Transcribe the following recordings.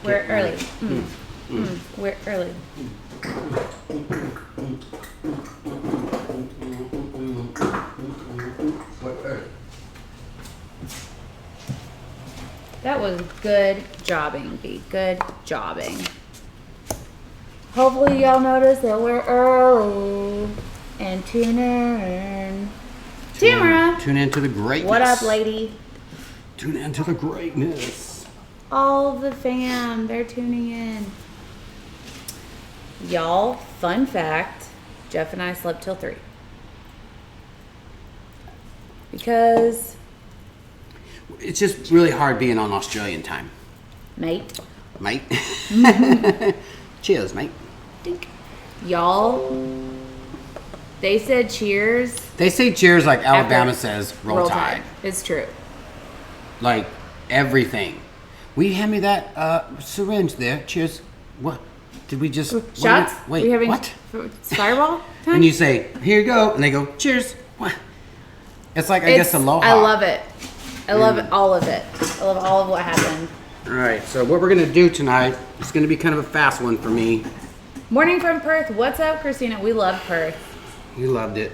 We're early. We're early. That was good jobbing, B. Good jobbing. Hopefully y'all notice that we're early and tune in. Tamara. Tune in to the greatness. What up, lady? Tune in to the greatness. All of the fam, they're tuning in. Y'all, fun fact, Jeff and I slept till 3. Because... it's just really hard being on Australian time. Mate. Cheers, mate. Dink. Y'all, they said cheers. They say cheers like Alabama says roll tide. It's true. Like everything. Will you hand me that syringe there? Cheers. What? Did we just... Shots? Wait, we having what? Fireball time? And you say, here you go. And they go, cheers. What? It's like, I guess, aloha. I love it. I love it, all of it. I love all of what happened. All right, so what we're going to do tonight is going to be kind of a fast one for me. Morning from Perth. What's up, Christina? We love Perth. You loved it.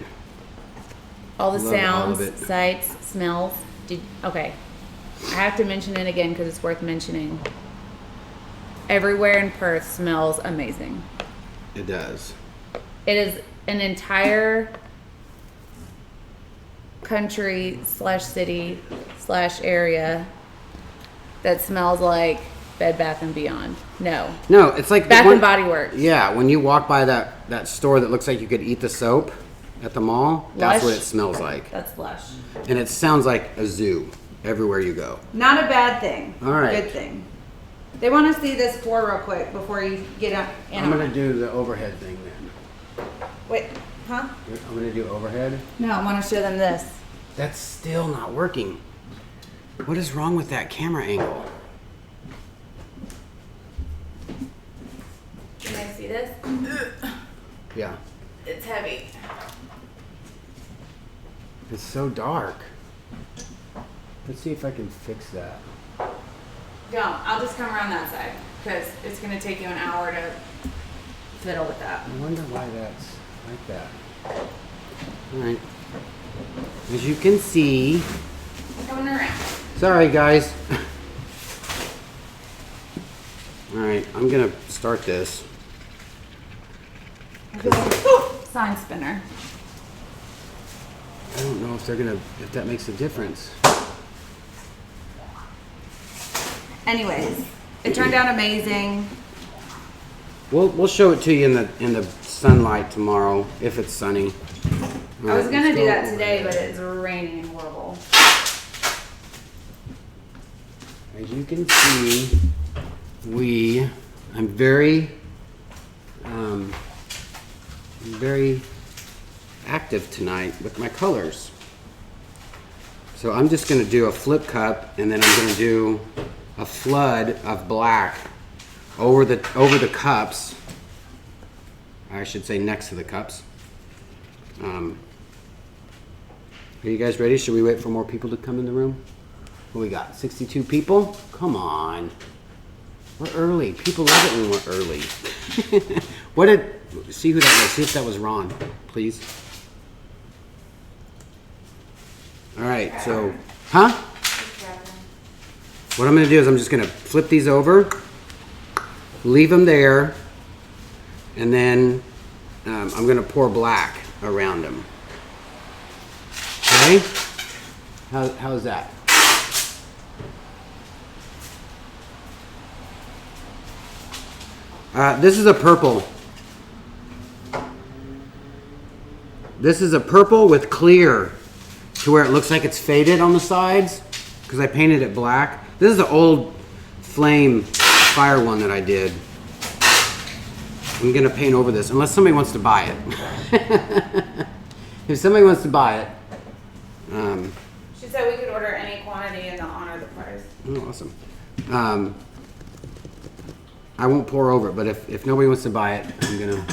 All the sounds, all of it. sights, smells. Okay. I have to mention it again because it's worth mentioning. Everywhere in Perth smells amazing. It does. It is an entire country / city / area that smells like Bed Bath & Beyond. No, it's like Bath and Body Works. Yeah, when you walk by that store that looks like you could eat the soap at the mall, that's Lush. what it smells like. That's Lush. And it sounds like a zoo everywhere you go. Not a bad thing. All right. Good thing. They want to see this pour real quick before you get up. I'm going to do the overhead thing then. Wait, huh? I'm going to do overhead. No, I want to show them this. That's still not working. What is wrong with that camera angle? Can I see this? Yeah. It's heavy. It's so dark. Let's see if I can fix that. Don't. I'll just come around that side because it's going to take you an hour to fiddle with that. I wonder why that's like that. All right. As you can see... Coming around. Sorry, guys. All right, I'm going to start this. Sign spinner. I don't know if that makes a difference. Anyways, it turned out amazing. We'll show it to you in the sunlight tomorrow if it's sunny. I was gonna do that today, but it's raining and horrible. As you can see, I'm very active tonight with my colors. So I'm just gonna do a flip cup, and then I'm gonna do a flood of black over the cups. I should say next to the cups. Are you guys ready? Should we wait for more people to come in the room? What we got? 62 people? Come on. We're early. People love it when we're early. See who that was. See if that was Ron, please. All right, so, huh? What I'm going to do is I'm just going to flip these over, leave them there, and then I'm going to pour black around them. Okay? How's that? This is a purple. This is a purple with clear to where it looks like it's faded on the sides because I painted it black. This is the old flame fire one that I did. I'm going to paint over this unless somebody wants to buy it. If somebody wants to buy it. She said we could order any quantity and they'll honor the price. Oh, awesome. I won't pour over it, but if nobody wants to buy it, I'm going to...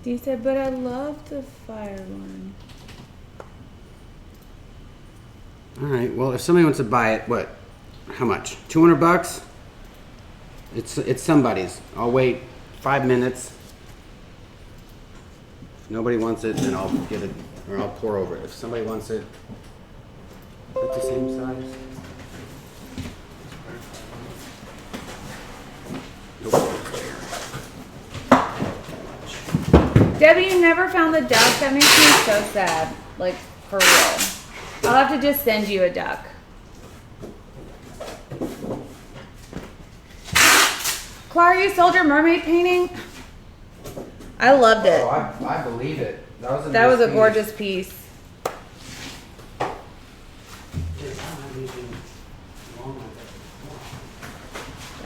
He said, but I love the fire one. All right. Well, if somebody wants to buy it, what? How much? $200? It's somebody's. I'll wait 5 minutes. If nobody wants it, then I'll get it, or I'll pour over it. If somebody wants it, is it the same size? Debbie, you never found the duck? That makes me so sad. Like, for real. I'll have to just send you a duck. Clara, you sold your mermaid painting? I loved it. Oh, I believe it. That was a gorgeous piece.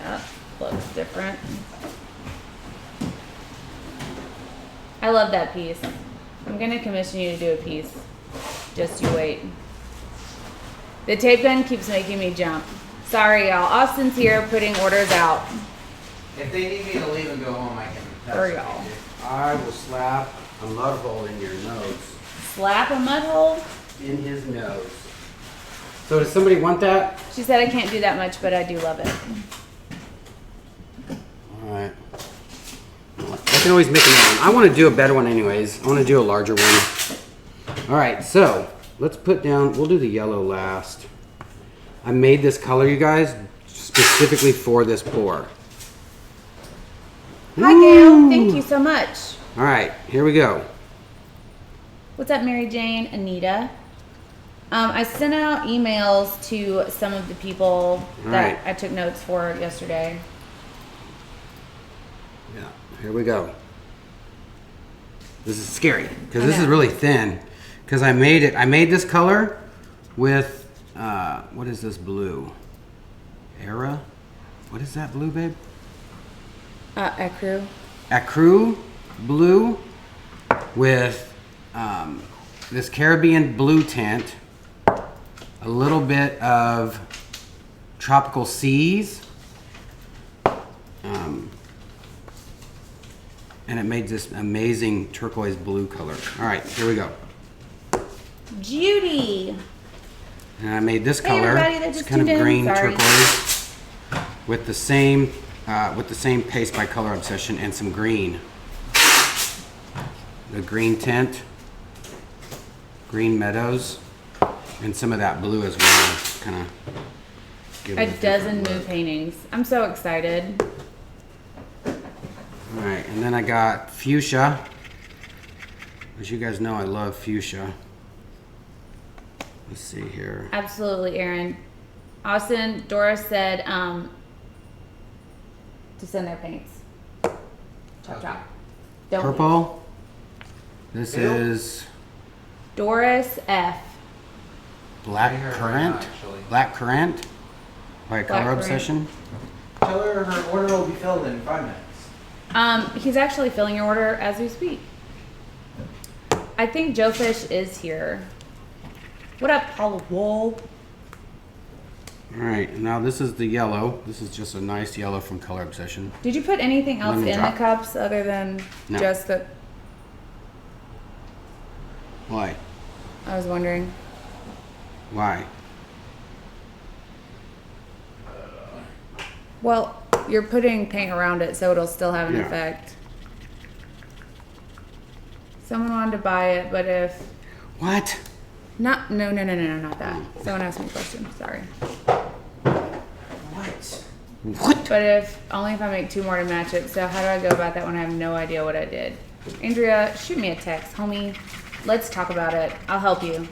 That looks different. I love that piece. I'm gonna commission you to do a piece. Just you wait. The tape gun keeps making me jump. Sorry, y'all. Austin's here putting orders out. If they need me to leave and go home, I can. For y'all. I will slap a mud hole in your nose. Slap a mud hole? In his nose. So does somebody want that? She said I can't do that much, but I do love it. Alright. I can always make another one. I want to do a better one anyways. I want to do a larger one. Alright, so let's put down, we'll do the yellow last. I made this color, you guys, specifically for this pour. Hi, Gail. Thank you so much. Alright, here we go. What's up, Mary Jane? Anita? I sent out emails to some of the people that I took notes for yesterday. Yeah, here we go. This is scary because this is really thin. Because I made this color with what is this blue? Era? What is that blue, babe? Ecru. Ecru blue with this Caribbean blue tint, a little bit of tropical seas, and it made this amazing turquoise blue color. All right, here we go. Judy. And I made this Hey, color. everybody that It's just kind of tuned in. green Sorry. turquoise with the same paste by Color Obsession and some green. The green tint, green meadows, and some of that blue as well. Kind of. A dozen mood paintings. I'm so excited. All right, and then I got fuchsia. As you guys know, I love fuchsia. Let's see here. Absolutely, Aaron. Austin, Doris said to send their paints. Chop, chop. Don't. Purple. This is Doris F. Black Currant. Black Currant by Color Currant. Obsession. Tell her her order will be filled in 5 minutes. He's actually filling your order as we speak. I think Joe Fish is here. What up, Paula Wool? All right, now this is the yellow. This is just a nice yellow from Color Obsession. Did you put anything else Lemon in drop. the cups other than No. just the... Why? I was wondering. Why? Well, you're putting paint around it, so it'll still have an Yeah. effect. Someone wanted to buy it, but if... What? No, not that. Someone asked me a question, sorry. What? What? But only if I make 2 more to match it. So how do I go about that when I have no idea what I did? Andrea, shoot me a text, homie. Let's talk about it. I'll help you.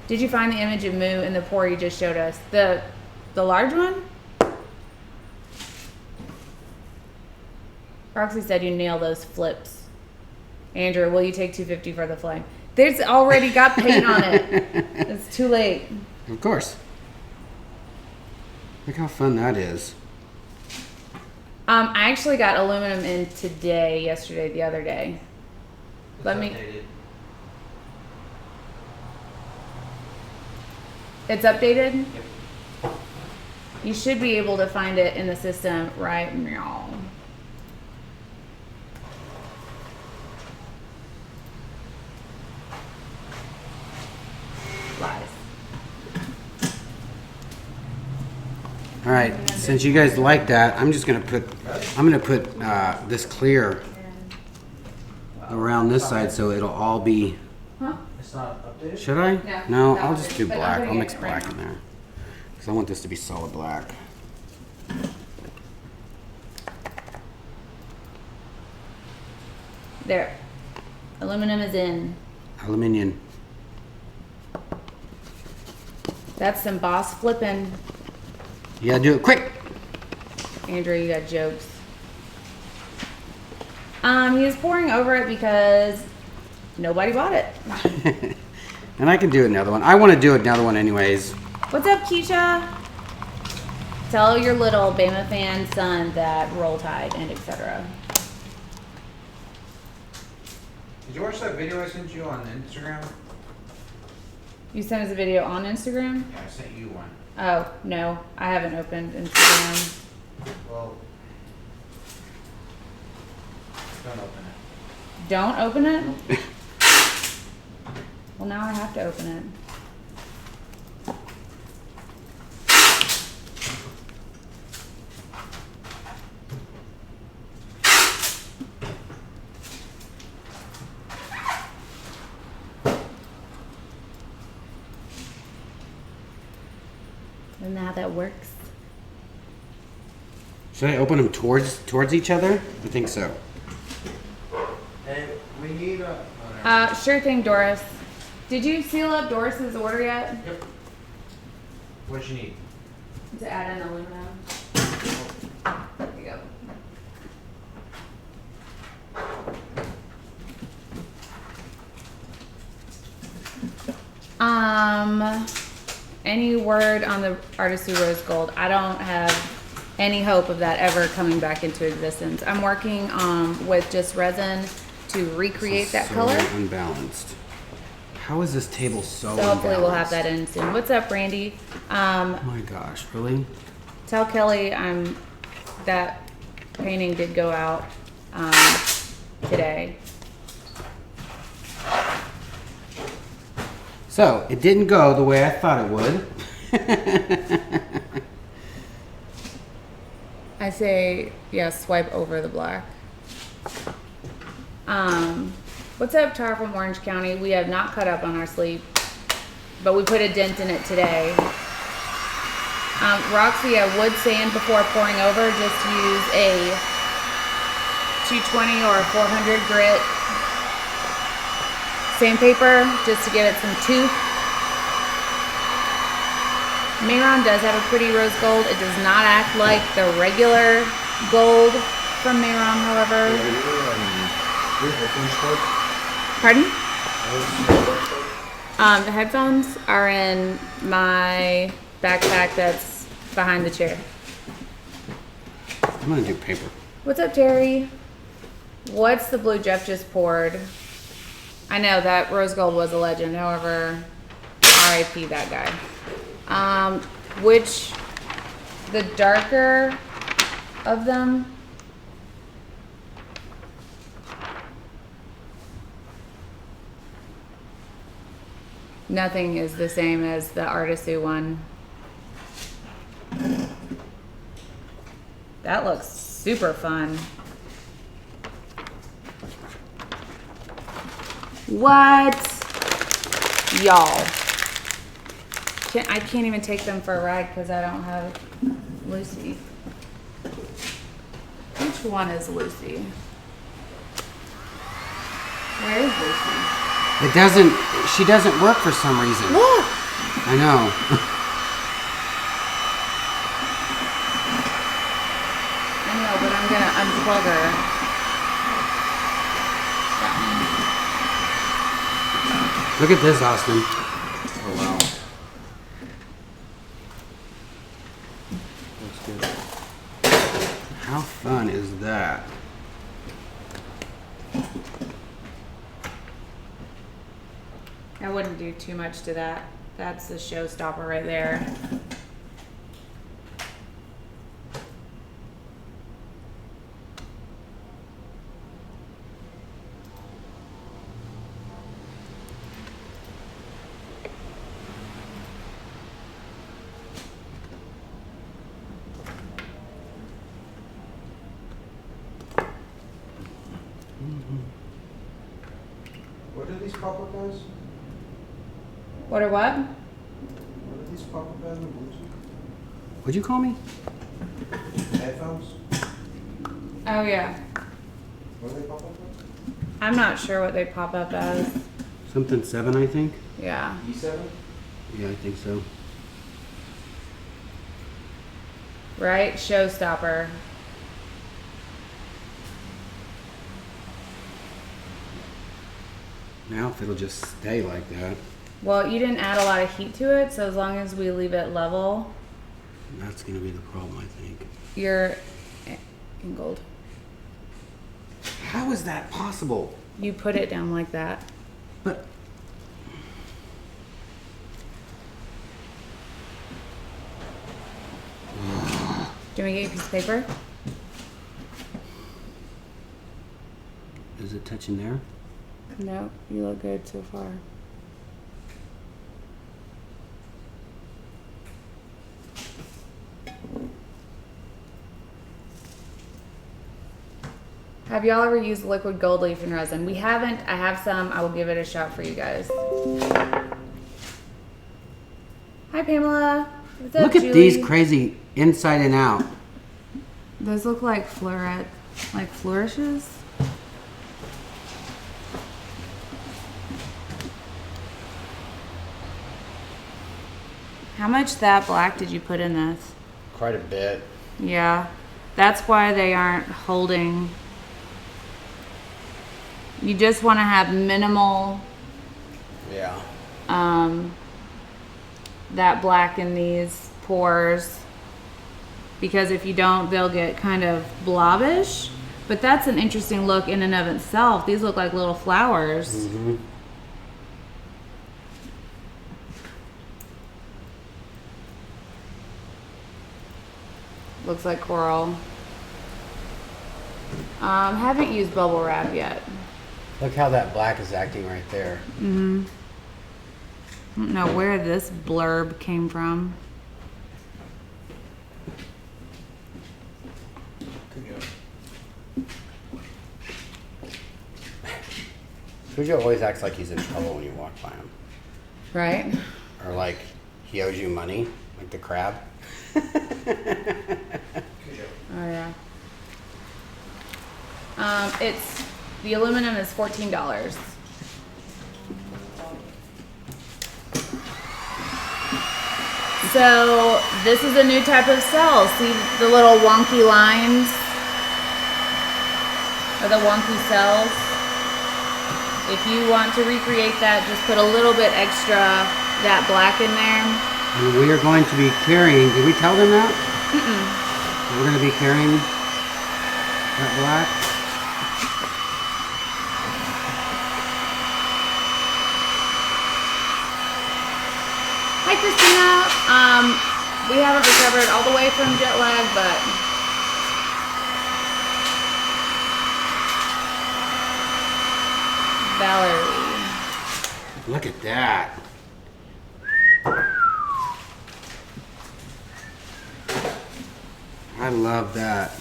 Did you find the image of Moo in the pour you just showed us? The large one? Roxy said you nail those flips. Andrew, will you take $250 for the flame? There's already got paint on it. It's too late. Of course. Look how fun that is. I actually got aluminum in yesterday, the other day. Let me. Updated. It's updated? Yep. You should be able to find it in the system right now. All right, since you guys like that, I'm just gonna put this clear around this side so it'll all be. Huh? It's not updated? Should I? No, No, I'll just do but I'm black. putting I'll it mix right black now. in there because I want this to be solid black. There. Aluminum is in. Aluminium. That's some boss flipping. You gotta do it quick. Andrew, you got jokes. He was pouring over it because nobody bought it. And I can do another one. I want to do another one anyways. What's up, Keisha? Tell your little Bama fan son that Roll Tide and etc. Did you watch that video I sent you on Instagram? You sent us a video on Instagram? Yeah, I sent you one. Oh, no. I haven't opened Instagram. Well, don't open it. Don't open it? Well, now I have to open it. Isn't that how that works? Should I open them towards each other? I think so. And we need a... Sure thing, Doris. Did you seal up Doris's order yet? Yep. What you need? To add in aluminum. There you go. Any word on the Artistry Rose Gold? I don't have any hope of that ever coming back into existence. I'm working with just resin to recreate that So color. unbalanced. How is this table so So hopefully we'll have unbalanced? that in soon. What's up, Brandy? Oh my gosh, really? Tell Kelly that painting did go out today. So, it didn't go the way I thought it would. I say, yeah, swipe over the black. What's up, Tara from Orange County? We have not cut up on our sleeve, but we put a dent in it today. Roxy, I would sand before pouring over. Just use a 220 or a 400 grit sandpaper just to give it some tooth. Mayron does have a pretty rose gold. It does not act like the regular gold from Mayron, however. Pardon? The headphones are in my backpack that's behind the chair. I'm gonna do paper. What's up, Terry? What's the blue Jeff just poured? I know that rose gold was a legend, however, RIP that guy. Which, the darker of them, nothing is the same as the Artisu one. That looks super fun. What? Y'all. I can't even take them for a ride because I don't have Lucy. Which one is Lucy? Where is Lucy? It doesn't, she doesn't work for some reason. Look! I know. I know, but I'm gonna unplug her. Look at this, Austin. Oh, wow. Looks good. How fun is that? I wouldn't do too much to that. That's the showstopper right there. What are these pop-up guys? What or what? What are these pop-up guys on Bluetooth? What'd you call me? Headphones? Oh yeah. What are they pop-up guys? I'm not sure what they pop up as. Something 7, I think. Yeah. E7? Yeah, I think so. Right? Showstopper. Now if it'll just stay like that, Well, you didn't add a lot of heat to it, so as long as we leave it level, that's gonna be the problem, I think. you're angled. How is that possible? You put it down like that. But Do you want me to get you a piece of paper? is it touching there? No, you look good so far. Have y'all ever used liquid gold leaf and resin? We haven't. I have some. I will give it a shot for you guys. Hi, Pamela. What's up, Look at Julie? these crazy inside and out. Those look like flourishes. How much that black did you put in this? Quite a bit. Yeah, that's why they aren't holding. You just want to have minimal Yeah. that black in these pores, because if you don't, they'll get kind of blobbish. But that's an interesting look in and of itself. These look like little flowers. Mm-hmm. Looks like coral. Haven't used bubble wrap yet. Look how that black is acting right there. I don't know where this blurb came from. Cujo always acts like he's in trouble when you walk by him. Right? Or like he owes you money, like the crab. Oh yeah. It's the aluminum is $14. So this is a new type of cell. See the little wonky lines, or the wonky cells. If you want to recreate that, just put a little bit extra that black in there. And we are going to be carrying, did we tell them that? Mm-mm. We're going to be carrying that black. Hi, Christina. We haven't recovered all the way from jet lag, but Valerie. Look at that. I love that.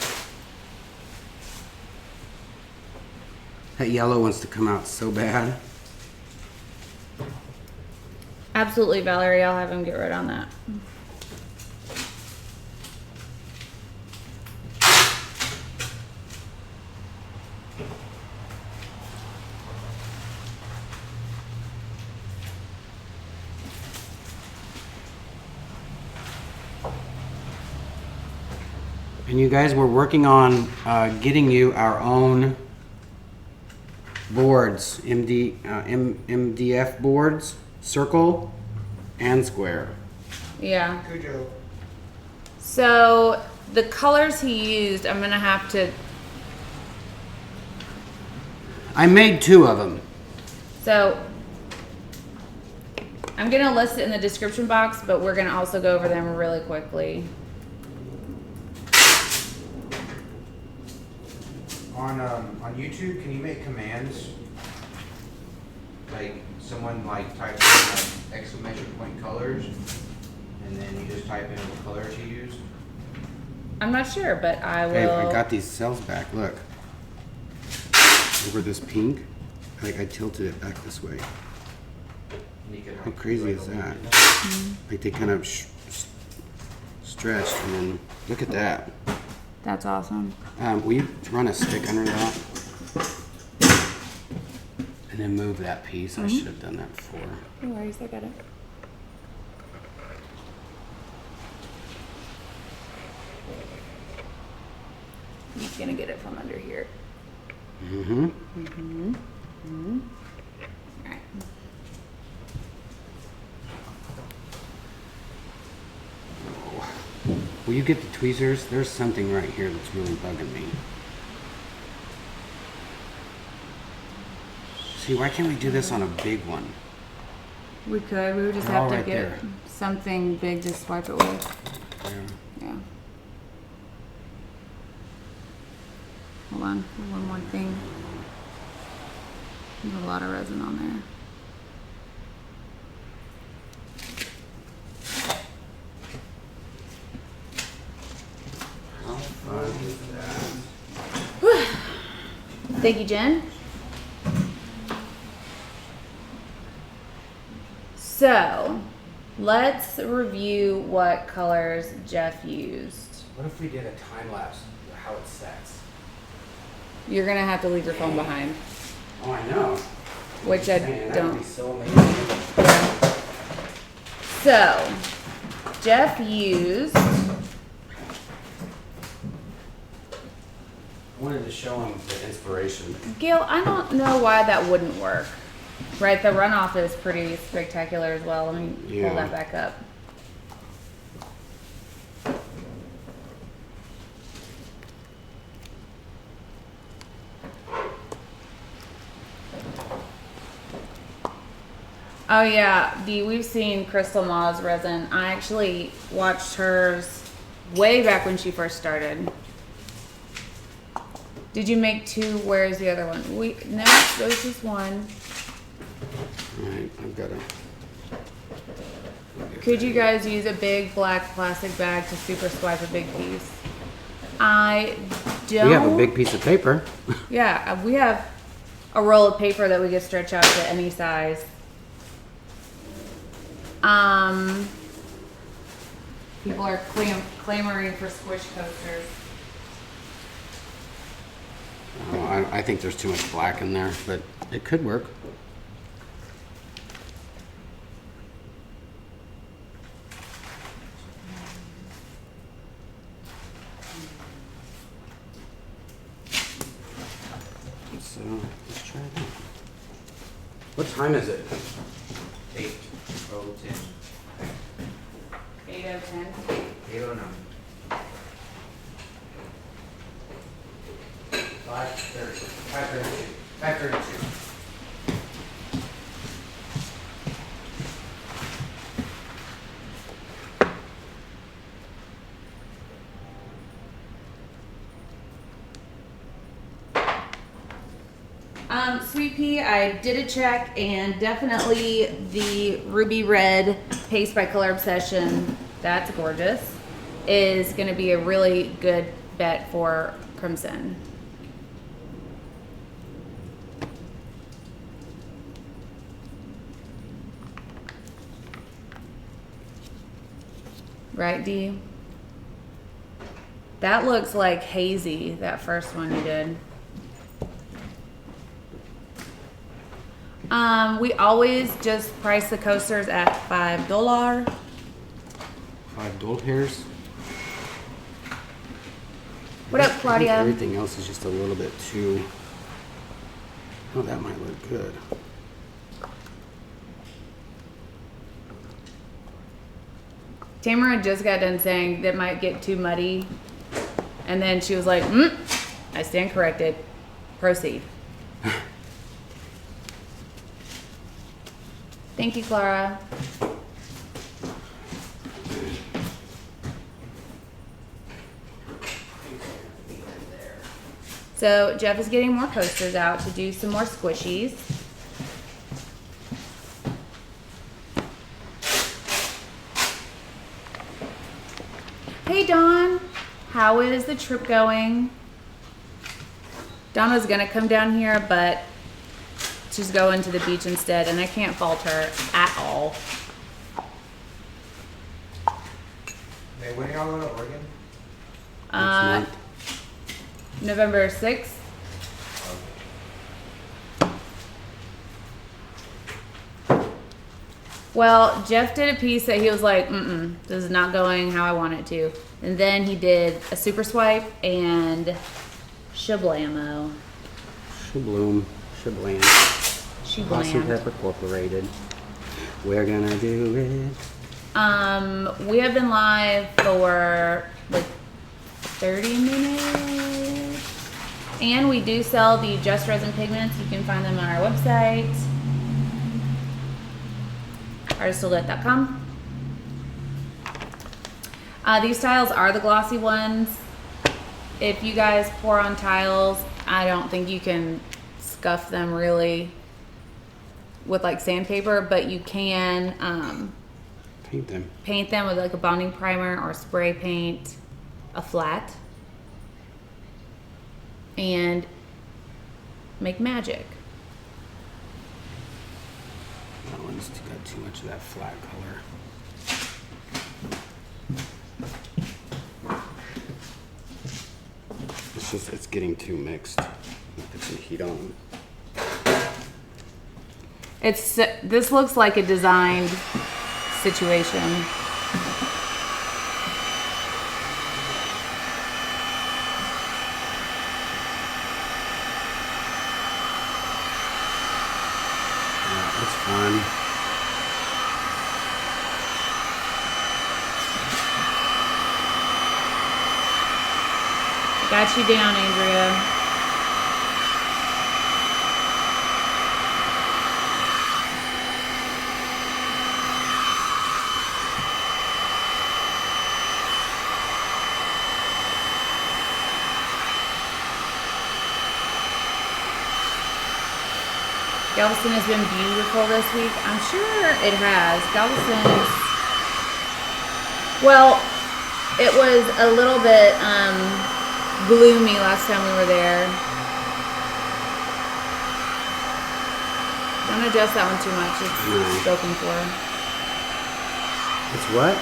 That yellow wants to come out so bad. Absolutely, Valerie. I'll have him get right on that. And you guys, we're working on getting you our own boards, MDF boards, circle and square. Yeah. Cujo. So the colors he used, I'm gonna have to. I made 2 of them. So I'm gonna list it in the description box, but we're gonna also go over them really quickly. On YouTube, can you make commands? Like someone like types in like exclamation point colors, and then you just type in what colors you used. I'm not sure, but I will. Hey, I got these cells back. Look. Over this pink. Like I tilted it back this way. You can How crazy is that? Like they kind of stretched and then look at that. That's awesome. Will you run a stick under that? And then move that piece. I should have done that before. No worries, I got it. He's gonna get it from under here. Mm-hmm. Alright. Will you get the tweezers? There's something right here that's really bugging me. See, why can't we do this on a big one? We could. We would just They're all have to right get there. something big to swipe it with. Yeah. Yeah. Hold on. One more thing. There's a lot of resin on there. How fun is that? Thank you, Jen. So, let's review what colors Jeff used. What if we did a time lapse of how it sets? You're gonna have to leave your phone behind, Oh, I know. which I Man, that'd don't. be so amazing. So, Jeff used. I wanted to show him the inspiration. Gail, I don't know why that wouldn't work. Right, the runoff is pretty spectacular as well. Let me Yeah. pull that back up. Oh yeah, we've seen Crystal Ma's resin. I actually watched hers way back when she first started. Did you make two? Where's the other one? No, there's just one. Alright, I've got to. Could you guys use a big black plastic bag to super swipe a big piece? I don't. We have a big piece of paper. Yeah, we have a roll of paper that we could stretch out to any size. People are clamoring for Squish coasters. Oh, I think there's too much black in there, but it could work. So let's try that. What time is it? 8:10. 8 out of 10. 8:09. 5:30. 5:32. 5:32. Sweet pea, I did a check, and definitely the ruby red paste by Color Obsession, that's gorgeous, is going to be a really good bet for Crimson. Right, Dee? That looks like hazy, that first one you did. We always just price the coasters at $5. $5. What up, I think Claudia? everything else is just a little bit too. Oh, that might look good. Tamara just got done saying that might get too muddy. And then she was like, I stand corrected. Proceed. Thank you, Clara. So Jeff is getting more coasters out to do some more squishies. Hey Dawn, how is the trip going? Donna's gonna come down here, but just going to the beach instead, and I can't fault her at all. Hey, when are y'all going to Oregon? Next month. November 6th. Well, Jeff did a piece that he was like, this is not going how I want it to. And then he did a super swipe and shablamo. Shabloom. Shablam. Awesome Shablam. Pepper Corporated. We're gonna do it. We have been live for like 30 minutes. And we do sell the Just Resin pigments. You can find them on our website. artistolite.com. These tiles are the glossy ones. If you guys pour on tiles, I don't think you can scuff them really with like sandpaper, but you can Paint them. with like a bonding primer or spray paint, a flat, and make magic. That one's got too much of that flat color. It's getting too mixed. Put some heat on. This looks like a designed situation. Yeah, it's fun. Got you down, Andrea. Galveston has been beautiful this week. I'm sure it has. Galveston's, well, it was a little bit gloomy last time we were there. Don't adjust that one too much. It's spoken for. It's what?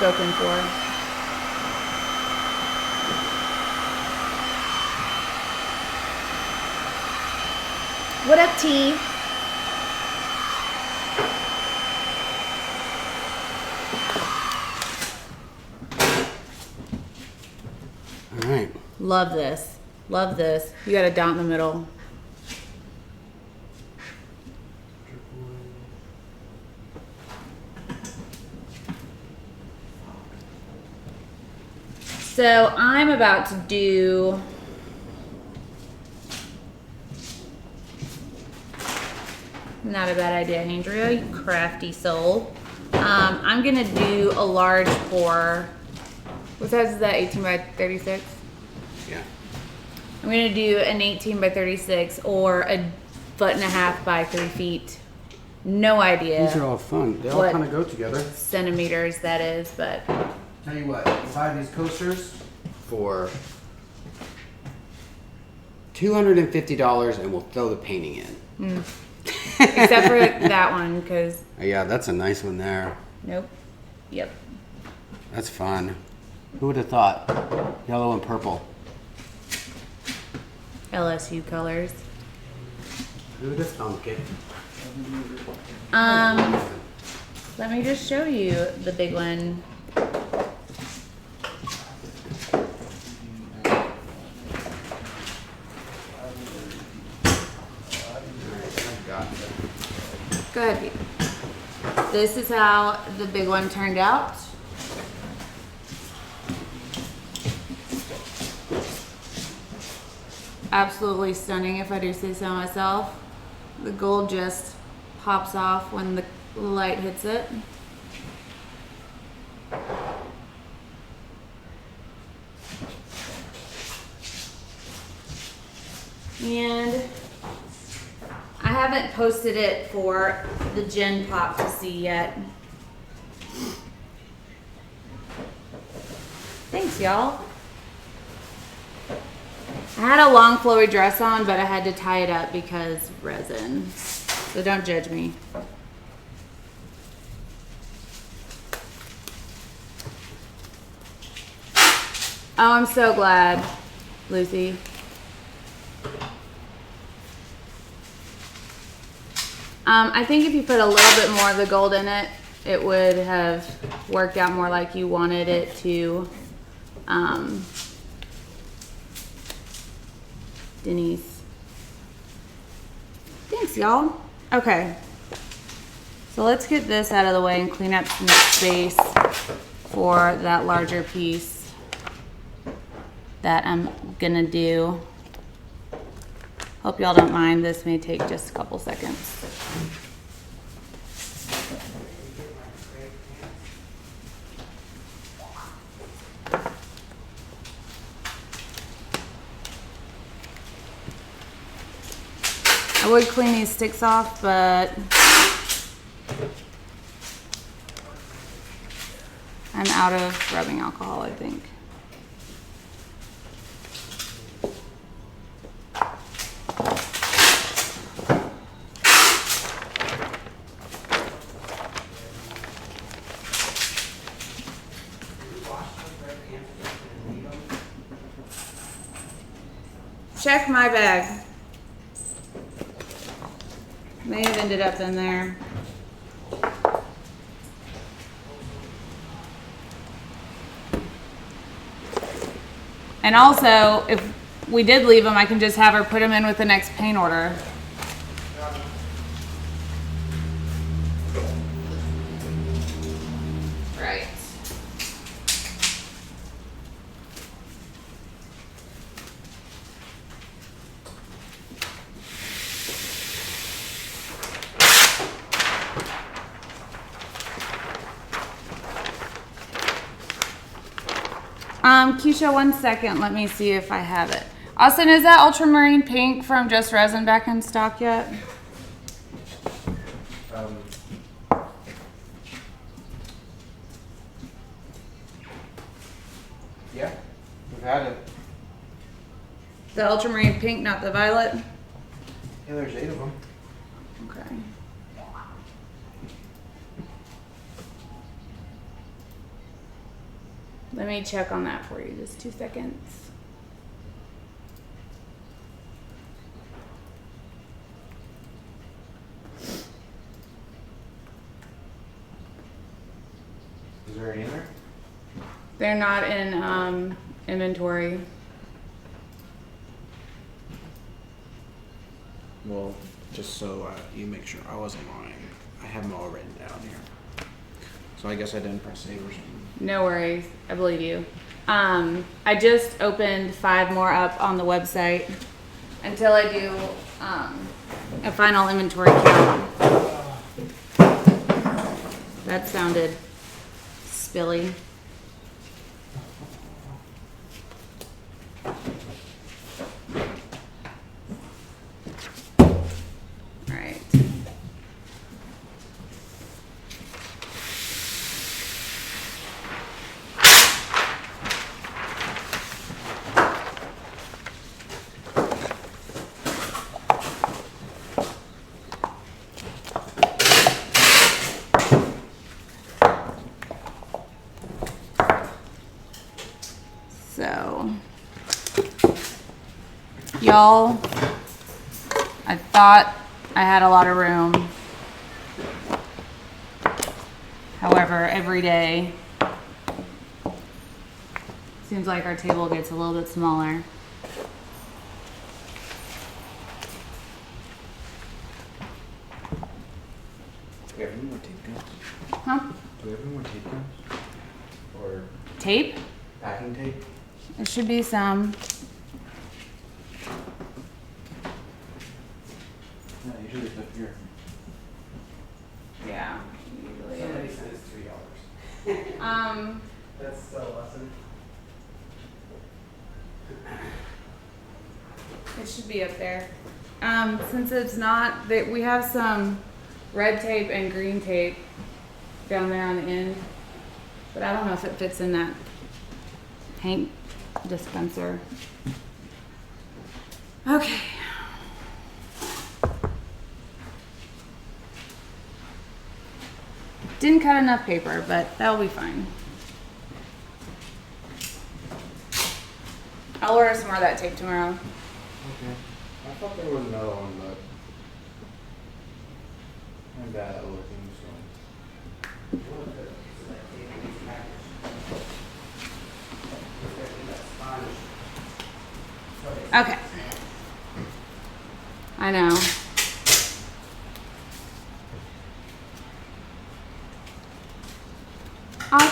Spoken for. What up, T? All right. Love this. Love this. You got a dot in the middle. So I'm about to do not a bad idea, Andrea, you crafty soul. I'm gonna do a large pour. What size is that? 18 by 36? Yeah. I'm gonna do an 18 by 36 or a 1.5 by 3 feet. No idea These are all fun. They all What? kind of go together. centimeters that is, but Tell you what, you buy these coasters For $250, and we'll throw the painting in. except for that one, because Yeah, that's a nice one there. nope. Yep. That's fun. Who would have thought? Yellow and purple. LSU colors. Who would have thunk it? Let me just show you the big one. Go ahead, Pete. This is how the big one turned out. Absolutely stunning, if I do say so myself. The gold just pops off when the light hits it. And I haven't posted it for the Gen Pop to see yet. Thanks, y'all. I had a long flowy dress on, but I had to tie it up because resin. So don't judge me. Oh, I'm so glad, Lucy. I think if you put a little bit more of the gold in it, it would have worked out more like you wanted it to. Denise. Thanks, y'all. Okay. So let's get this out of the way and clean up some space for that larger piece that I'm gonna do. Hope y'all don't mind. This may take just a couple seconds. I would clean these sticks off, but I'm out of rubbing alcohol, I think. Check my bag. May have ended up in there. And also, if we did leave them, I can just have her put them in with the next paint order. Right. Keisha, 1 second. Let me see if I have it. Austin, is that ultramarine pink from Just Resin back in stock yet? Yeah, we've had it. The ultramarine pink, not the violet? Yeah, there's 8 of them. Okay. Let me check on that for you, just 2 seconds. Is there any in there? They're not in inventory. Well, just so you make sure I wasn't lying, I have them all written down here. So I guess I didn't press save or something. No worries, I believe you. I just opened 5 more up on the website until I do a final inventory count. That sounded spilly. All right. So, y'all, I thought I had a lot of room. However, every day, seems like our table gets a little bit smaller. Do we have any more tape guns? Huh? Do we have any more tape guns? Or Tape? packing tape? There should be some. No, usually it's up here. Yeah, usually Somebody is. said it's $3. That's so awesome. It should be up there. Since it's not, we have some red tape and green tape down there on the end, but I don't know if it fits in that paint dispenser. Okay. Didn't cut enough paper, but that'll be fine. I'll order some more of that tape tomorrow. Okay. I thought there was another one, but I'm bad at looking, so. Okay. I know.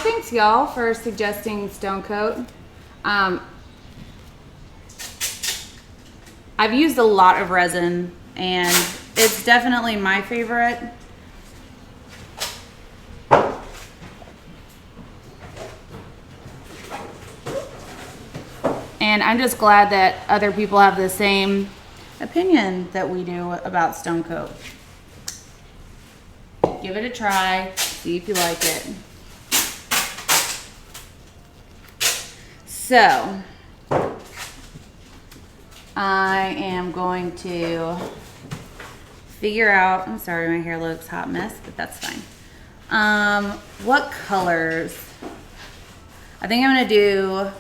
Thanks y'all for suggesting Stone Coat. I've used a lot of resin and it's definitely my favorite. And I'm just glad that other people have the same opinion that we do about Stone Coat. Give it a try, see if you like it. So, I am going to figure out, I'm sorry my hair looks hot mess, but that's fine. What colors? I think I'm gonna do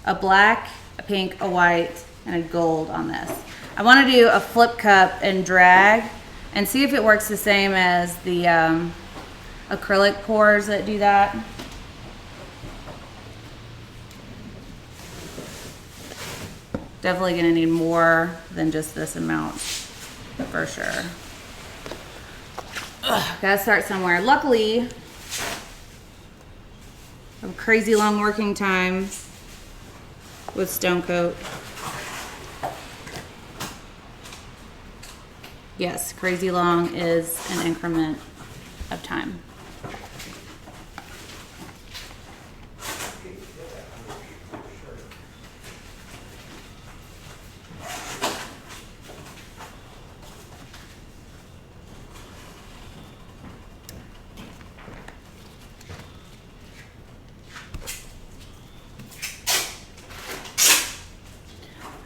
a black, a pink, a white, and a gold on this. I want to do a flip cup and drag and see if it works the same as the acrylic pours that do that. Definitely gonna need more than just this amount for sure. Ugh, gotta start somewhere. Luckily, I have crazy long working times with Stone Coat. Yes, crazy long is an increment of time.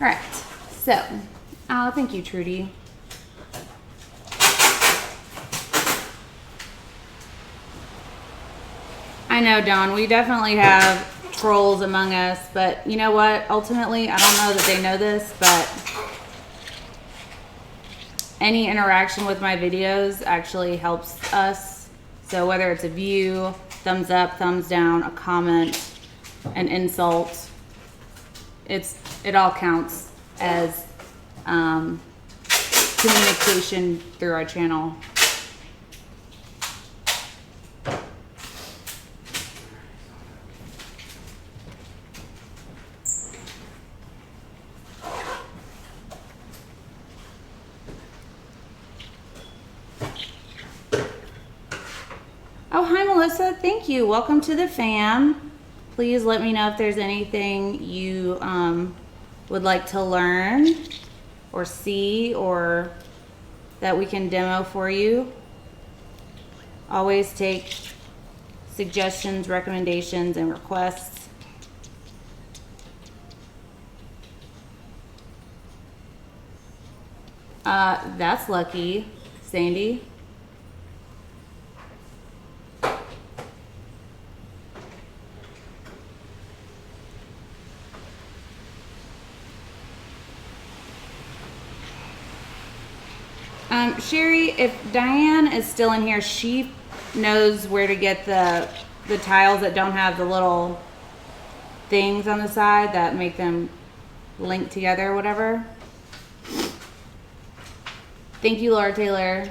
All right, so, oh, thank you, Trudy. I know, Dawn, we definitely have trolls among us, but you know what? Ultimately, I don't know that they know this, but any interaction with my videos actually helps us. So whether it's a view, thumbs up, thumbs down, a comment, an insult, it all counts as communication through our channel. Oh, hi, Melissa. Thank you. Welcome to the fam. Please let me know if there's anything you would like to learn or see or that we can demo for you. Always take suggestions, recommendations, and requests. That's lucky, Sandy. Sherry, if Diane is still in here, she knows where to get the tiles that don't have the little things on the side that make them link together or whatever. Thank you, Laura Taylor.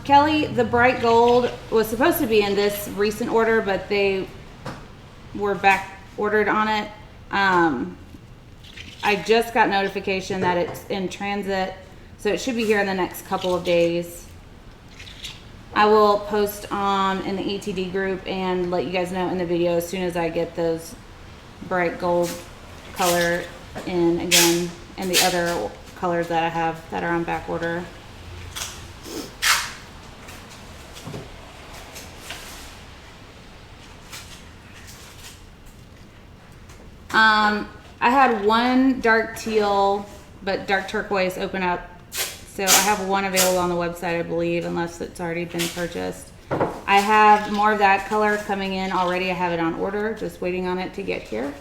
Kelly, the bright gold was supposed to be in this recent order, but they were back ordered on it. I just got notification that it's in transit, so it should be here in the next couple of days. I will post in the ETD group and let you guys know in the video as soon as I get those bright gold color in again, and the other colors that I have that are on back order. I had one dark teal, but dark turquoise open up. So I have one available on the website, I believe, unless it's already been purchased. I have more of that color coming in already. I have it on order, just waiting on it to get here.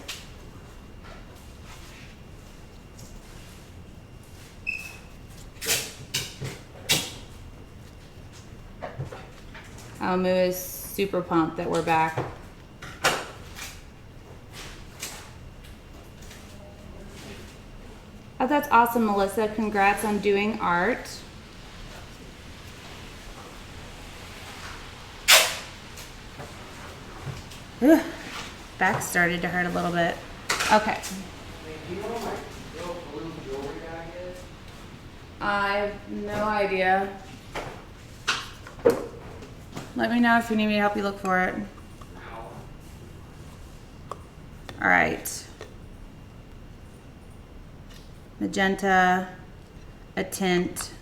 Moo is super pumped that we're back. Oh, that's awesome, Melissa. Congrats on doing art. Ugh, back started to hurt a little bit. Okay. Do you know what my little blue jewelry bag is? I have no idea. Let me know if you need me to help you look for it. All right. Magenta, a tint.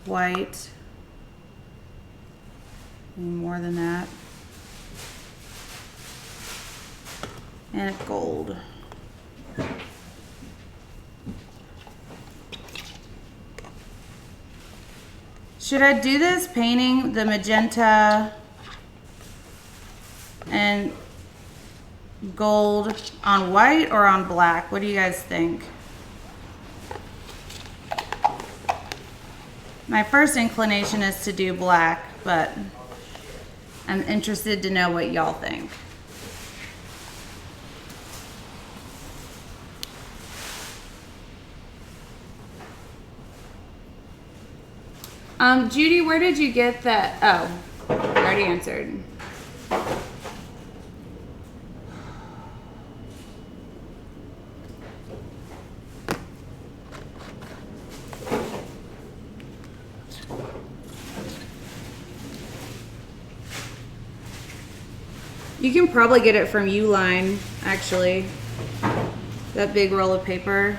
White. Any more than that. And gold. Should I do this painting the magenta and gold on white or on black? What do you guys think? My first inclination is to do black, but I'm interested to know what y'all think. Judy, where did you get that? Oh, I already answered. You can probably get it from Uline, actually. That big roll of paper.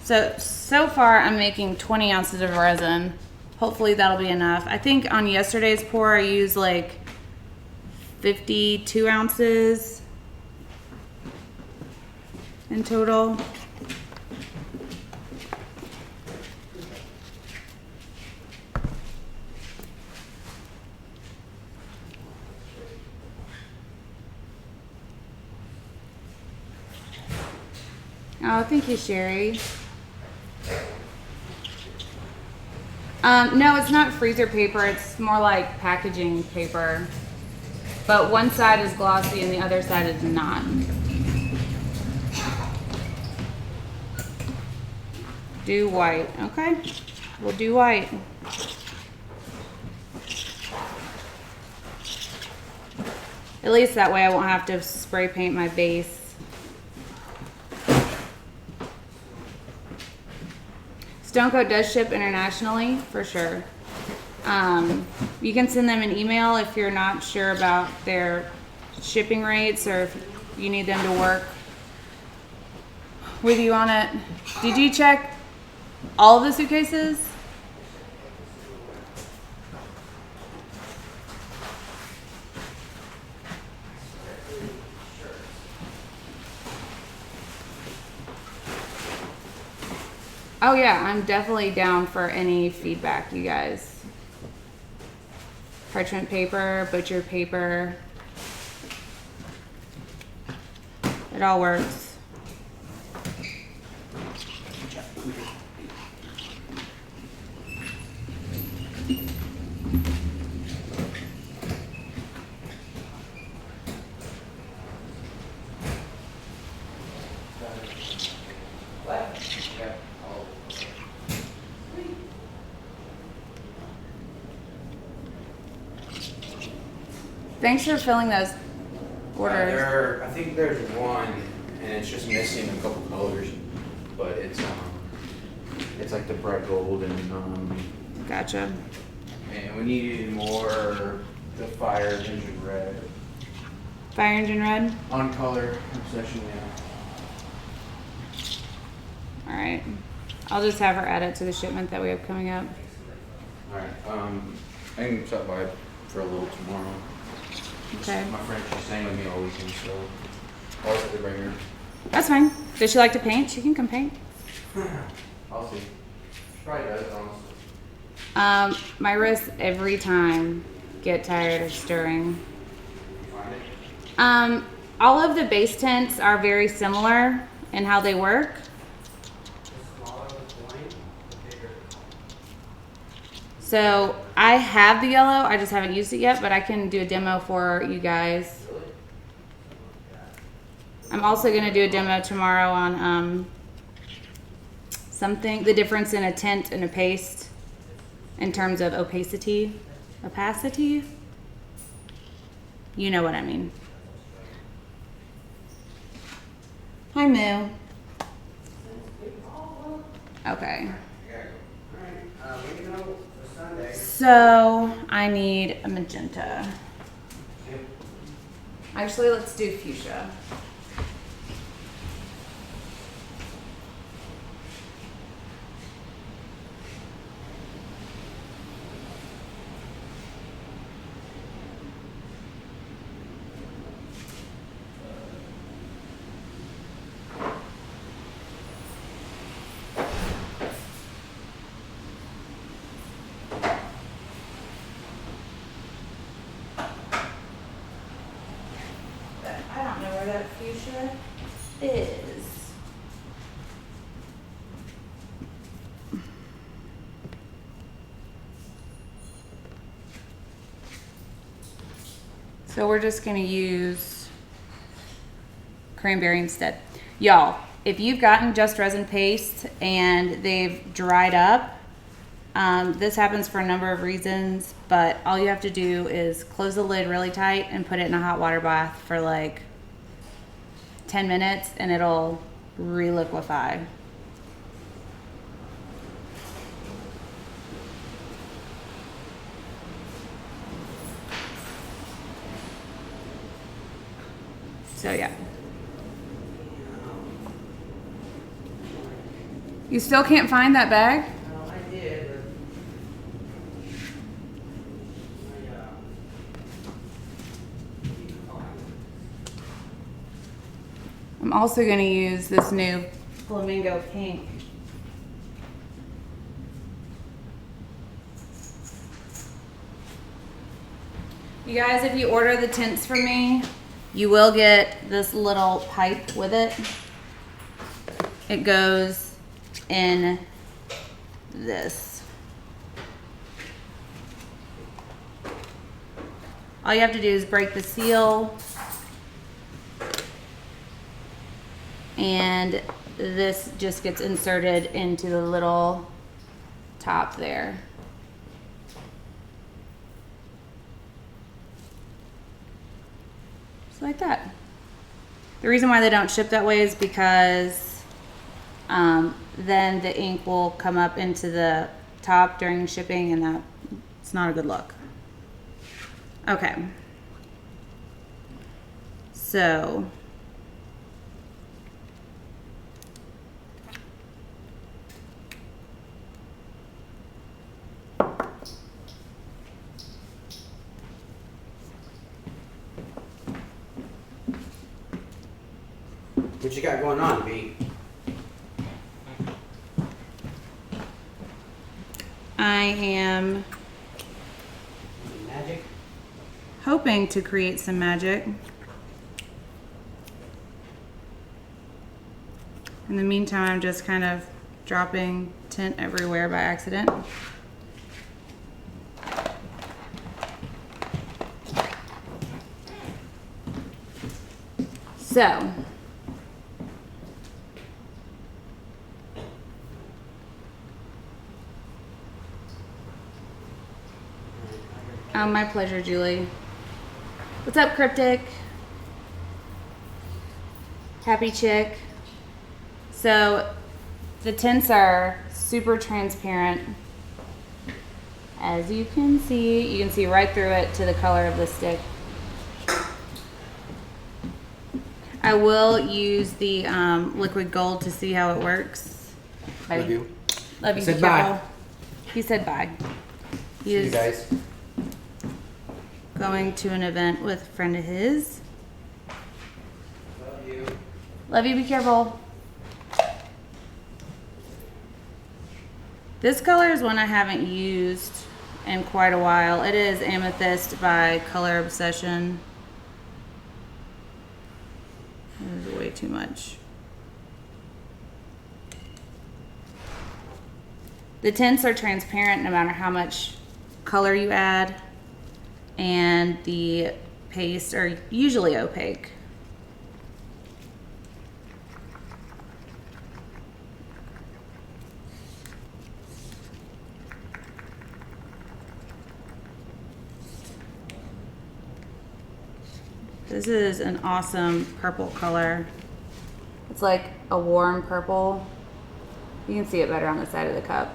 So far I'm making 20 ounces of resin. Hopefully that'll be enough. I think on yesterday's pour I used like 52 ounces in total. Oh, thank you, Sherry. No, it's not freezer paper. It's more like packaging paper. But one side is glossy and the other side is not. Do white. Okay, we'll do white. At least that way I won't have to spray paint my base. Stone Coat does ship internationally, for sure. You can send them an email if you're not sure about their shipping rates or if you need them to work with you on it. Did you check all of the suitcases? Oh yeah, I'm definitely down for any feedback, you guys. Parchment paper, butcher paper. It all works. Thanks for filling those orders. I think there's one, and it's just missing a couple colors, but it's like the bright gold and Gotcha. and we needed more the fire engine red Fire engine red. on color obsession. Yeah. All right. I'll just have her add it to the shipment that we have coming up. Alright, I can stop by for a little tomorrow. Okay. My friend, she's staying with me all weekend, so I'll have to bring her. That's fine. Does she like to paint? She can come paint. I'll see. She probably does, honestly. My wrists every time get tired of stirring. You find it? All of the base tints are very similar in how they work. So I have the yellow, I just haven't used it yet, but I can do a demo for you guys. I'm also gonna do a demo tomorrow on the difference in a tint and a paste in terms of opacity. You know what I mean. Hi, Moo. Okay. So I need a magenta. Actually, let's do fuchsia. I don't know where that fuchsia is. So we're just gonna use cranberry instead. Y'all, if you've gotten just resin paste and they've dried up, this happens for a number of reasons, but all you have to do is close the lid really tight and put it in a hot water bath for like 10 minutes and it'll reliquefy. So yeah. You still can't find that bag? No, I did, I'm also going to use this new flamingo pink. You guys, if you order the tints from me, you will get this little pipe with it. It goes in this. All you have to do is break the seal, and this just gets inserted into the little top there. Just like that. The reason why they don't ship that way is because then the ink will come up into the top during shipping, and it's not a good look. Okay. So what you got going on, B? I am Magic? hoping to create some magic. In the meantime, I'm just kind of dropping tint everywhere by accident. So, my pleasure, Julie. What's up, Cryptic? Happy Chick. So, the tints are super transparent. As you can see right through it to the color of the stick. I will use the liquid gold to see how it works. Would you? Love you. Said Be bye. careful. He said bye. He See you is guys. going to an event with a friend of his. Love you. Love you. Be careful. This color is one I haven't used in quite a while. It is Amethyst by Color Obsession. This is way too much. The tints are transparent no matter how much color you add, and the pastes are usually opaque. This is an awesome purple color. It's like a warm purple. You can see it better on the side of the cup.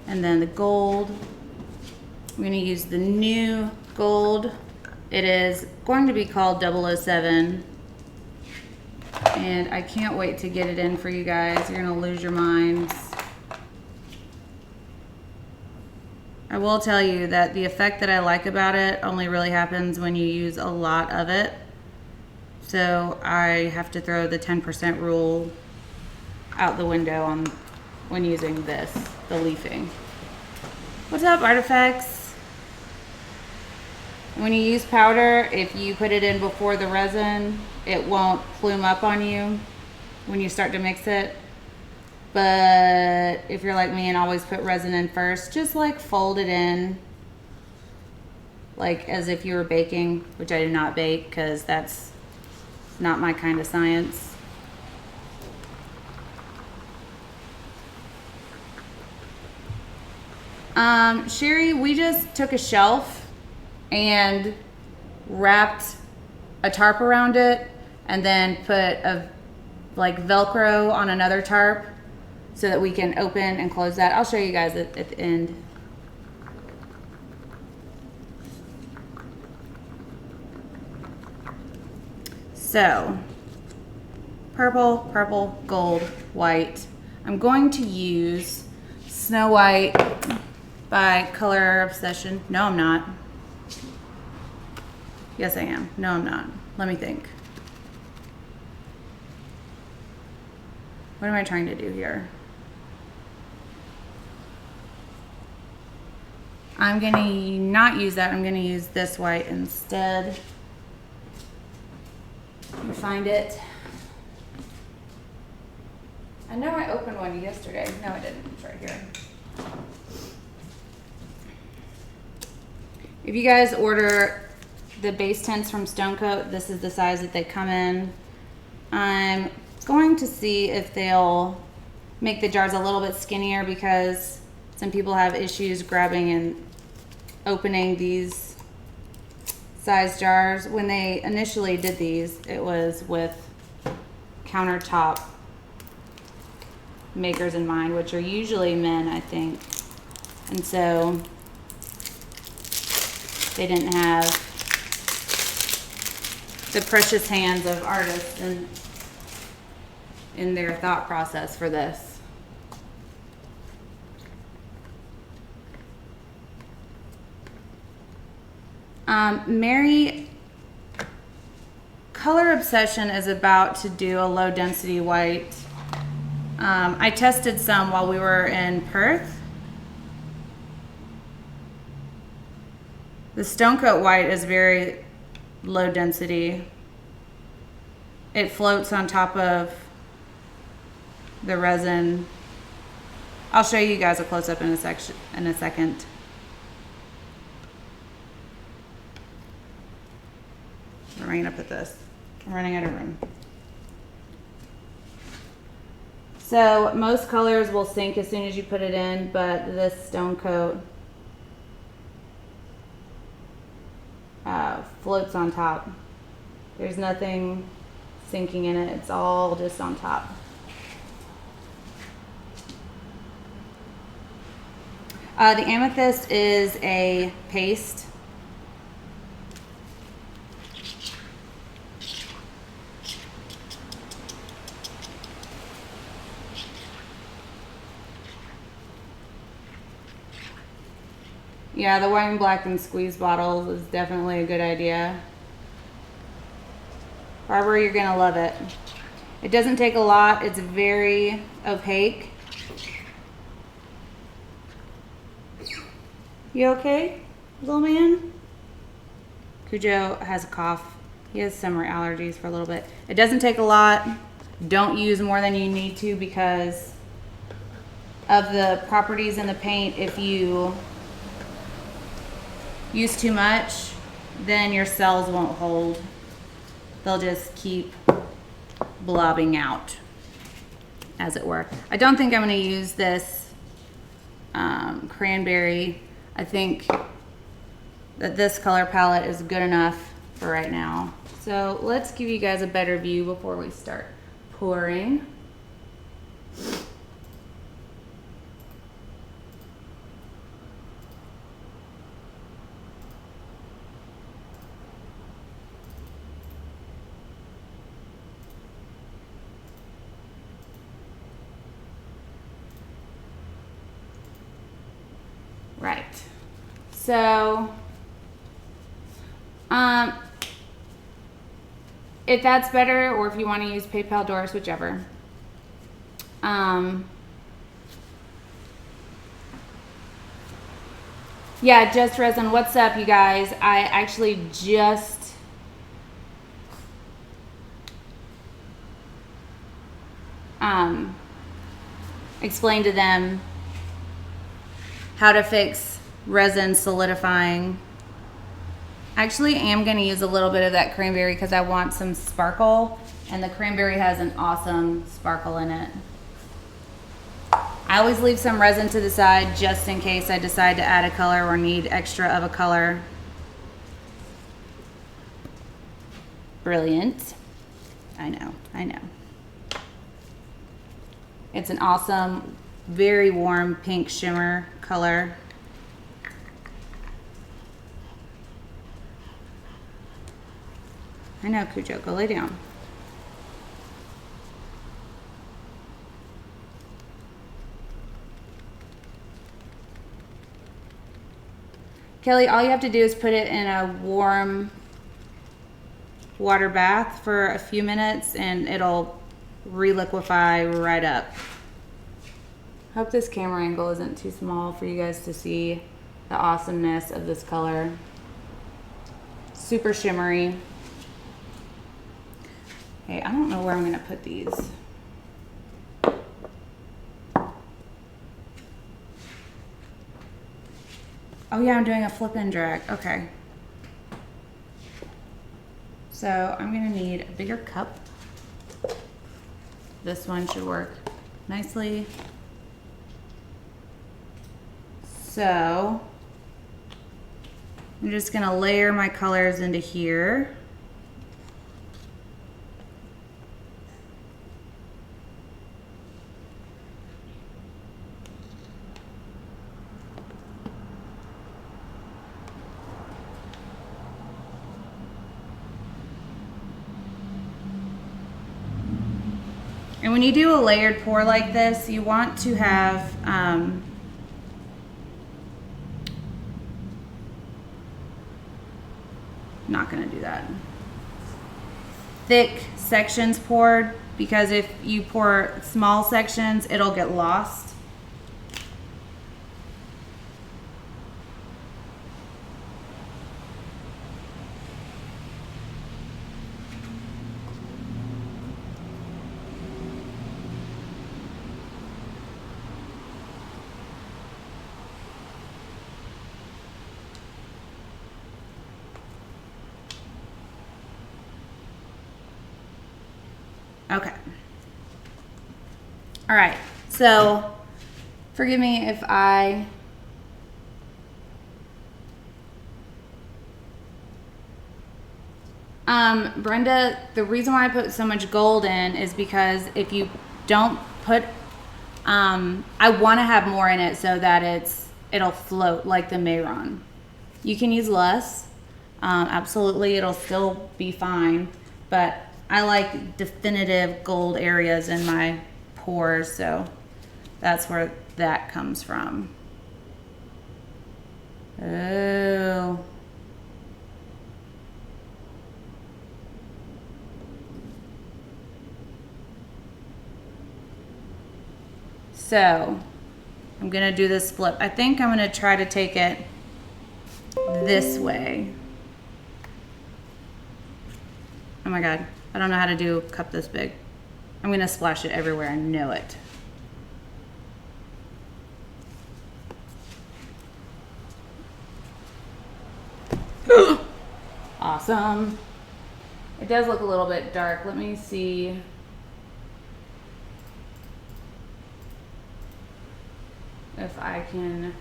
And then the gold. I'm going to use the new gold. It is going to be called 007. And I can't wait to get it in for you guys. You're going to lose your minds. I will tell you that the effect that I like about it only really happens when you use a lot of it. So I have to throw the 10% rule out the window when using this, the leafing. What's up, Artifacts? When you use powder, if you put it in before the resin, it won't plume up on you when you start to mix it. But if you're like me and always put resin in first, just like fold it in like as if you were baking, which I do not bake because that's not my kind of science. Sherry, we just took a shelf and wrapped a tarp around it and then put a like Velcro on another tarp so that we can open and close that. I'll show you guys at the end. So, purple, purple, gold, white. I'm going to use Snow White by Color Obsession. No, I'm not. Yes, I am. No, I'm not. Let me think. What am I trying to do here? I'm going to not use that. I'm going to use this white instead. Let me find it. I know I opened one yesterday. No, I didn't. It's right here. If you guys order the base tints from Stone Coat, this is the size that they come in. I'm going to see if they'll make the jars a little bit skinnier because some people have issues grabbing and opening these size jars. When they initially did these, it was with countertop makers in mind, which are usually men, I think. And so they didn't have the precious hands of artists in their thought process for this. Mary, Color Obsession is about to do a low density white. I tested some while we were in Perth. The Stone Coat white is very low density. It floats on top of the resin. I'll show you guys a close up in a second. I'm going to put this. I'm running out of room. So most colors will sink as soon as you put it in, but this Stone Coat floats on top. There's nothing sinking in it. It's all just on top. The Amethyst is a paste. Yeah, the white and black and squeeze bottles is definitely a good idea. Barbara, you're gonna love it. It doesn't take a lot. It's very opaque. You okay, little man? Cujo has a cough. He has summer allergies for a little bit. It doesn't take a lot. Don't use more than you need to because of the properties in the paint. If you use too much, then your cells won't hold. They'll just keep blobbing out, as it were. I don't think I'm going to use this cranberry. I think that this color palette is good enough for right now. So let's give you guys a better view before we start pouring. Right. So, if that's better, or if you want to use PayPal, Doris, whichever. Yeah, Just Resin, what's up, you guys? I actually just explained to them how to fix resin solidifying. Actually, I am going to use a little bit of that cranberry because I want some sparkle, and the cranberry has an awesome sparkle in it. I always leave some resin to the side just in case I decide to add a color or need extra of a color. Brilliant. I know, I know. It's an awesome, very warm pink shimmer color. I know, Cujo, go lay down. Kelly, all you have to do is put it in a warm water bath for a few minutes and it'll reliquify right up. Hope this camera angle isn't too small for you guys to see the awesomeness of this color. Super shimmery. Okay, I don't know where I'm gonna put these. Oh yeah, I'm doing a flip and drag, okay. So I'm gonna need a bigger cup. This one should work nicely. So I'm just gonna layer my colors into here. And when you do a layered pour like this, you want to have not gonna do that. Thick sections poured, because if you pour small sections, it'll get lost. Okay. All right. So, forgive me if I Brenda, the reason why I put so much gold in is because if you don't put I want to have more in it so that it'll float like the Mayron. You can use less. Absolutely, it'll still be fine, but I like definitive gold areas in my pores, so that's where that comes from. Oh. So, I'm gonna do this flip. I think I'm gonna try to take it this way. Oh my God, I don't know how to do a cup this big. I'm gonna splash it everywhere, I know it. Awesome. It does look a little bit dark. Let me see. If I can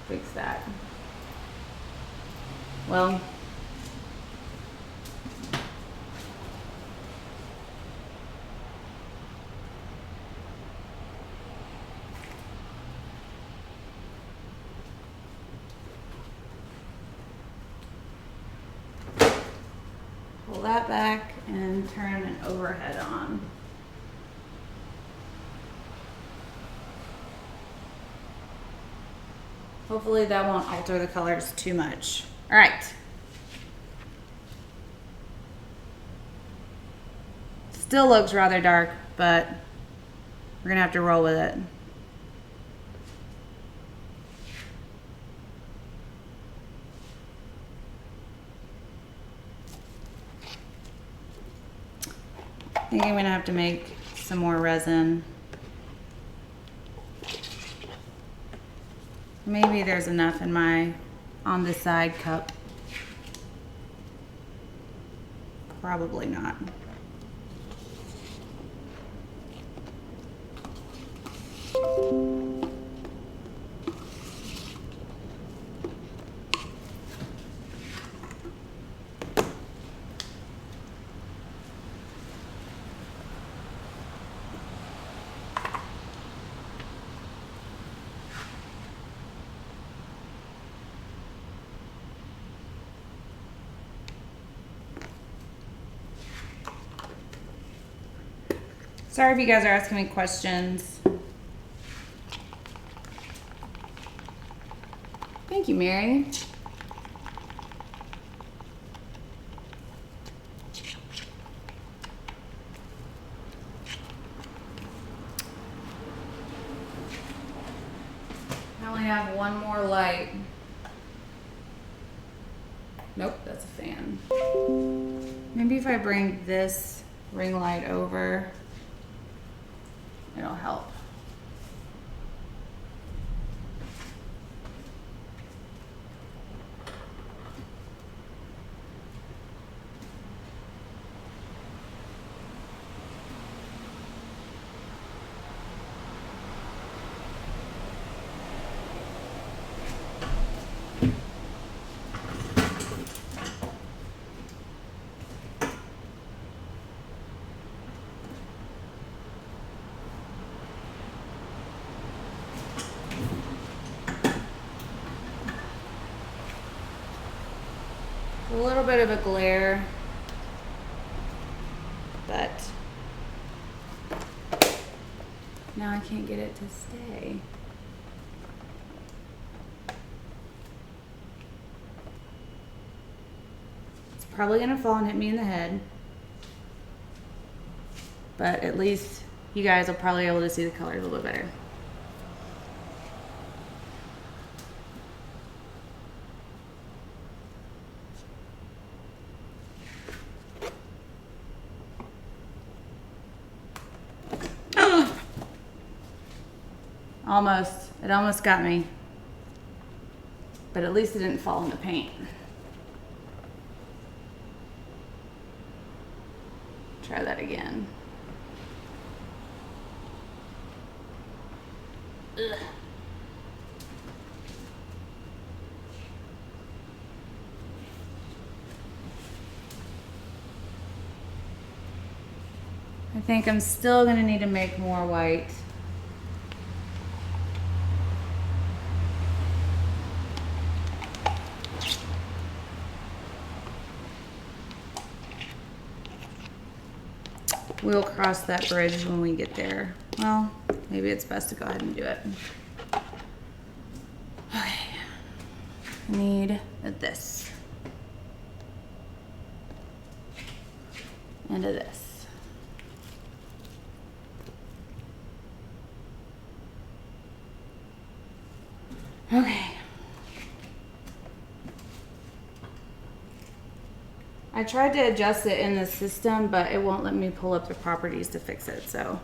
fix that. Well, pull that back and turn an overhead on. Hopefully that won't alter the colors too much. All right. Still looks rather dark, but we're gonna have to roll with it. I think I'm gonna have to make some more resin. Maybe there's enough in my on the side cup. Probably not. Sorry if you guys are asking me questions. Thank you, Mary. I only have one more light. Nope, that's a fan. Maybe if I bring this ring light over, it'll help. A little bit of a glare, but now I can't get it to stay. It's probably gonna fall and hit me in the head, but at least you guys will probably be able to see the color a little bit better. Almost. It almost got me. But at least it didn't fall in the paint. Try that again. Ugh. I think I'm still gonna need to make more white. We'll cross that bridge when we get there. Well, maybe it's best to go ahead and do it. I need this. And this. Okay. I tried to adjust it in the system, but it won't let me pull up the properties to fix it, so.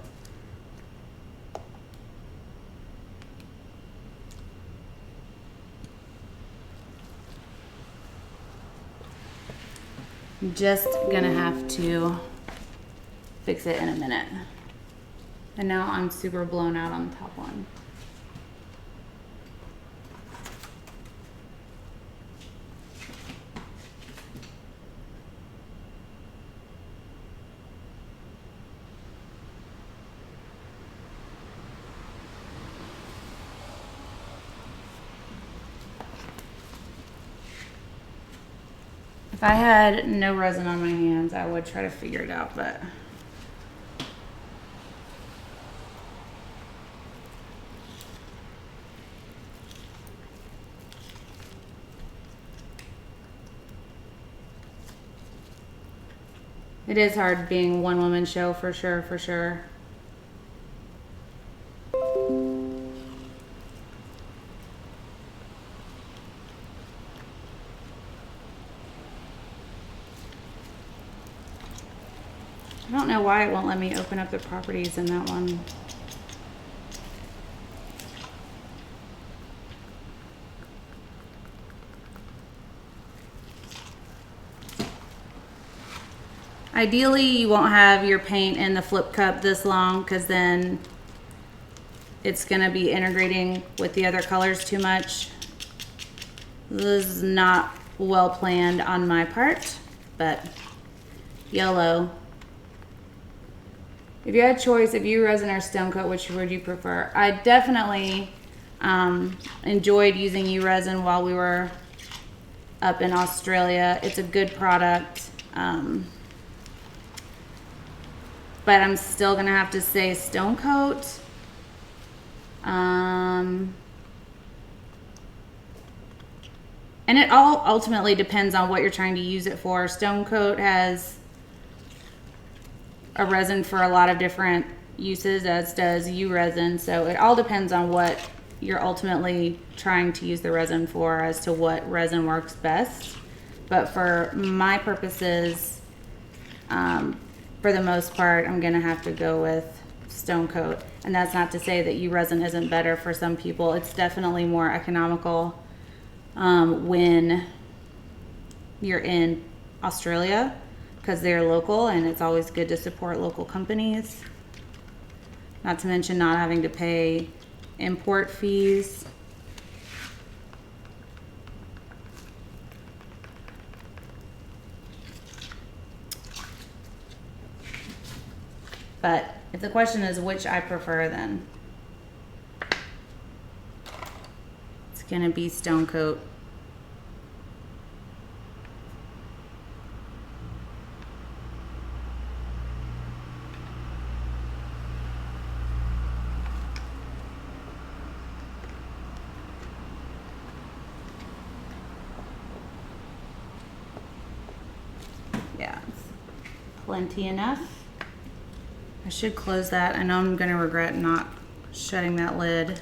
I'm just gonna have to fix it in a minute. And now I'm super blown out on the top one. If I had no resin on my hands, I would try to figure it out, but it is hard being one woman show for sure, for sure. I don't know why it won't let me open up the properties in that one. Ideally, you won't have your paint in the flip cup this long because then it's gonna be integrating with the other colors too much. This is not well planned on my part, but YOLO. If you had a choice, if you resin or stone coat, which would you prefer? I definitely enjoyed using U-resin while we were up in Australia. It's a good product. But I'm still gonna have to say stone coat. And it all ultimately depends on what you're trying to use it for. Stone coat has a resin for a lot of different uses, as does U-resin. So it all depends on what you're ultimately trying to use the resin for as to what resin works best. But for my purposes, for the most part, I'm gonna have to go with stone coat. And that's not to say that U-resin isn't better for some people. It's definitely more economical when you're in Australia, because they're local and it's always good to support local companies. Not to mention not having to pay import fees. But if the question is which I prefer, then it's gonna be stone coat. Yeah, it's plenty enough. I should close that. I know I'm gonna regret not shutting that lid.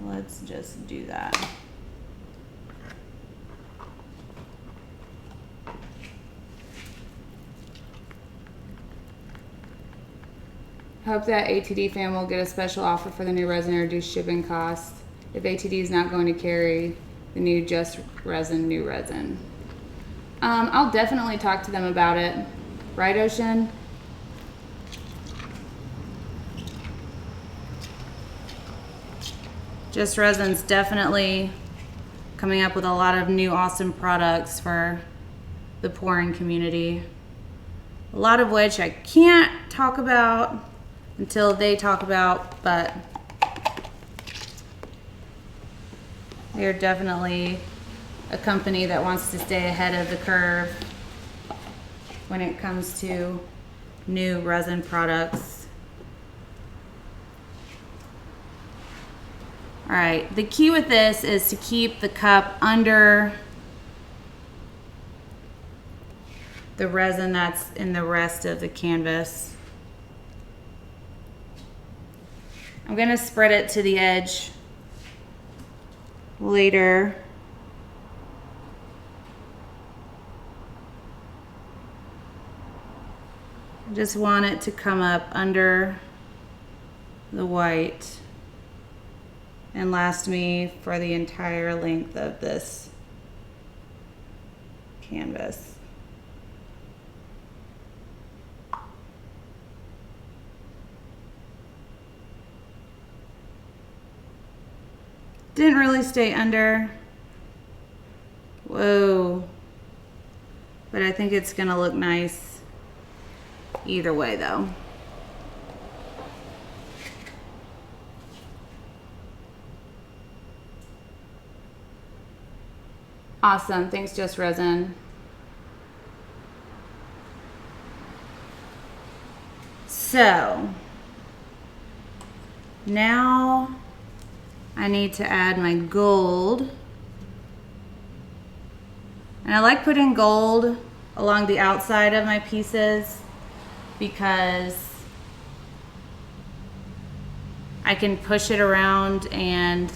Let's just do that. Hope that ATD fam will get a special offer for the new resin or reduce shipping costs. If ATD is not going to carry the new Just Resin, new resin. I'll definitely talk to them about it. Right, Ocean? Just Resin's definitely coming up with a lot of new awesome products for the pouring community. A lot of which I can't talk about until they talk about, but they're definitely a company that wants to stay ahead of the curve when it comes to new resin products. All right, the key with this is to keep the cup under the resin that's in the rest of the canvas. I'm gonna spread it to the edge later. I just want it to come up under the white and last me for the entire length of this canvas. Didn't really stay under. Whoa. But I think it's gonna look nice either way though. Awesome, thanks Just Resin. So, now I need to add my gold. And I like putting gold along the outside of my pieces because I can push it around and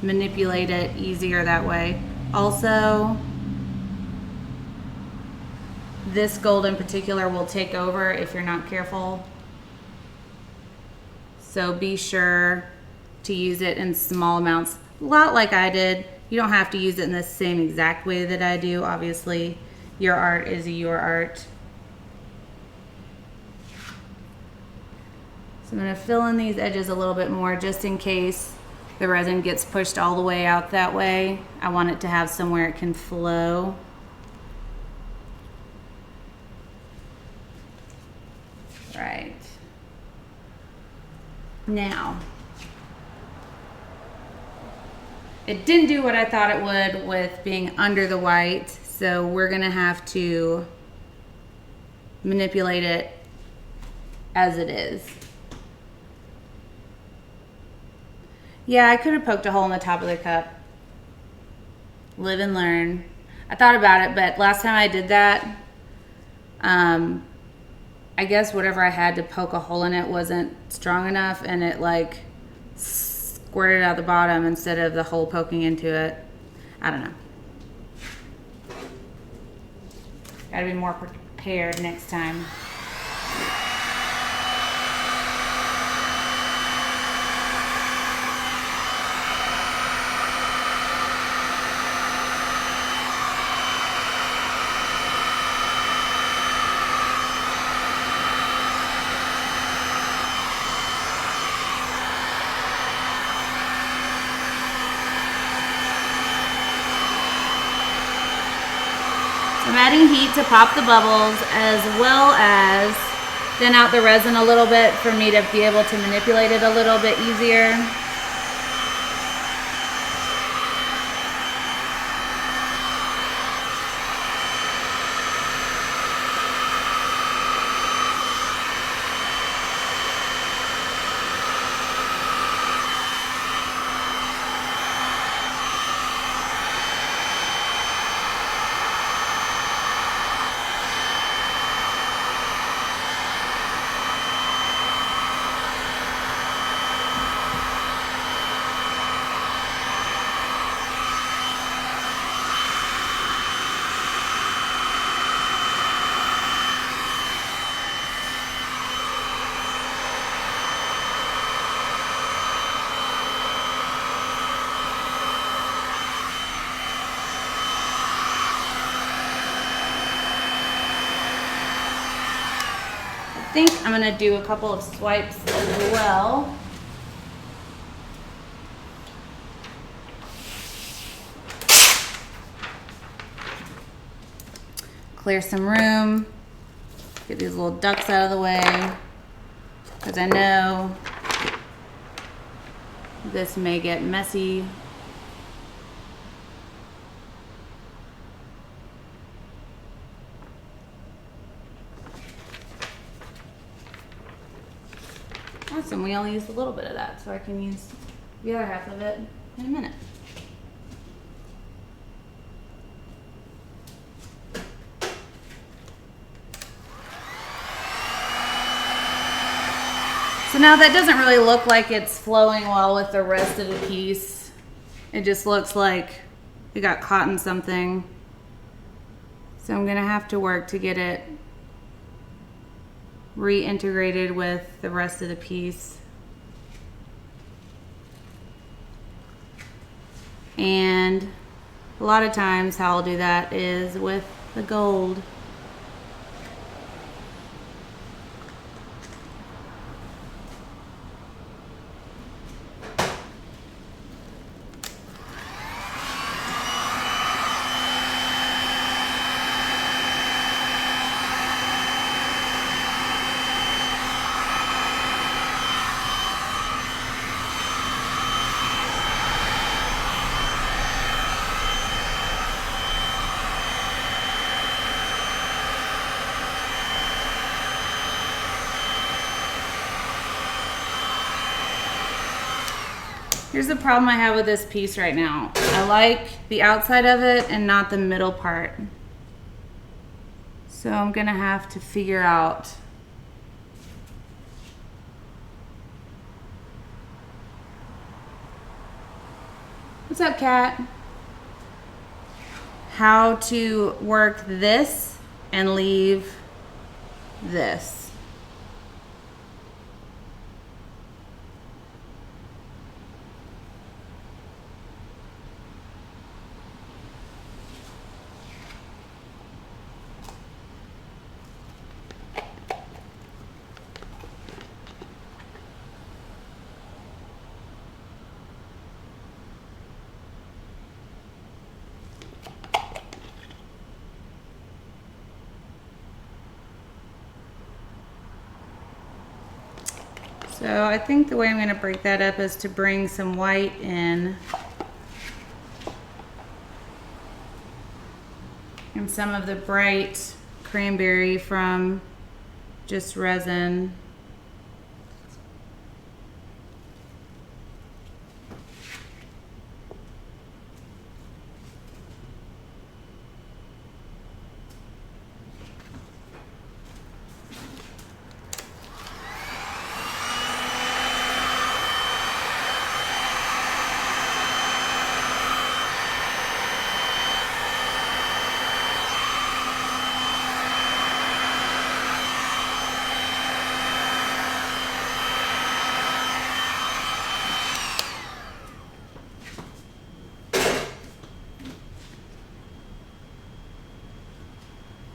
manipulate it easier that way. Also, this gold in particular will take over if you're not careful. So be sure to use it in small amounts, a lot like I did. You don't have to use it in the same exact way that I do. Obviously, your art is your art. So I'm gonna fill in these edges a little bit more just in case the resin gets pushed all the way out that way. I want it to have somewhere it can flow. Right. Now, it didn't do what I thought it would with being under the white, so we're gonna have to manipulate it as it is. Yeah, I could have poked a hole in the top of the cup. Live and learn. I thought about it, but last time I did that, I guess whatever I had to poke a hole in it wasn't strong enough, and it like squirted out the bottom instead of the hole poking into it. I don't know. Gotta be more prepared next time. I'm adding heat to pop the bubbles as well as thin out the resin a little bit for me to be able to manipulate it a little bit easier. I think I'm gonna do a couple of swipes as well. Clear some room, get these little ducks out of the way, because I know this may get messy. Awesome, we only used a little bit of that, so I can use the other half of it in a minute. So now that doesn't really look like it's flowing well with the rest of the piece. It just looks like it got caught in something. So I'm gonna have to work to get it reintegrated with the rest of the piece. And a lot of times how I'll do that is with the gold. Here's the problem I have with this piece right now. I like the outside of it and not the middle part. So I'm gonna have to figure out what's up, cat? How to work this and leave this. So I think the way I'm going to break that up is to bring some white in and some of the bright cranberry from just resin.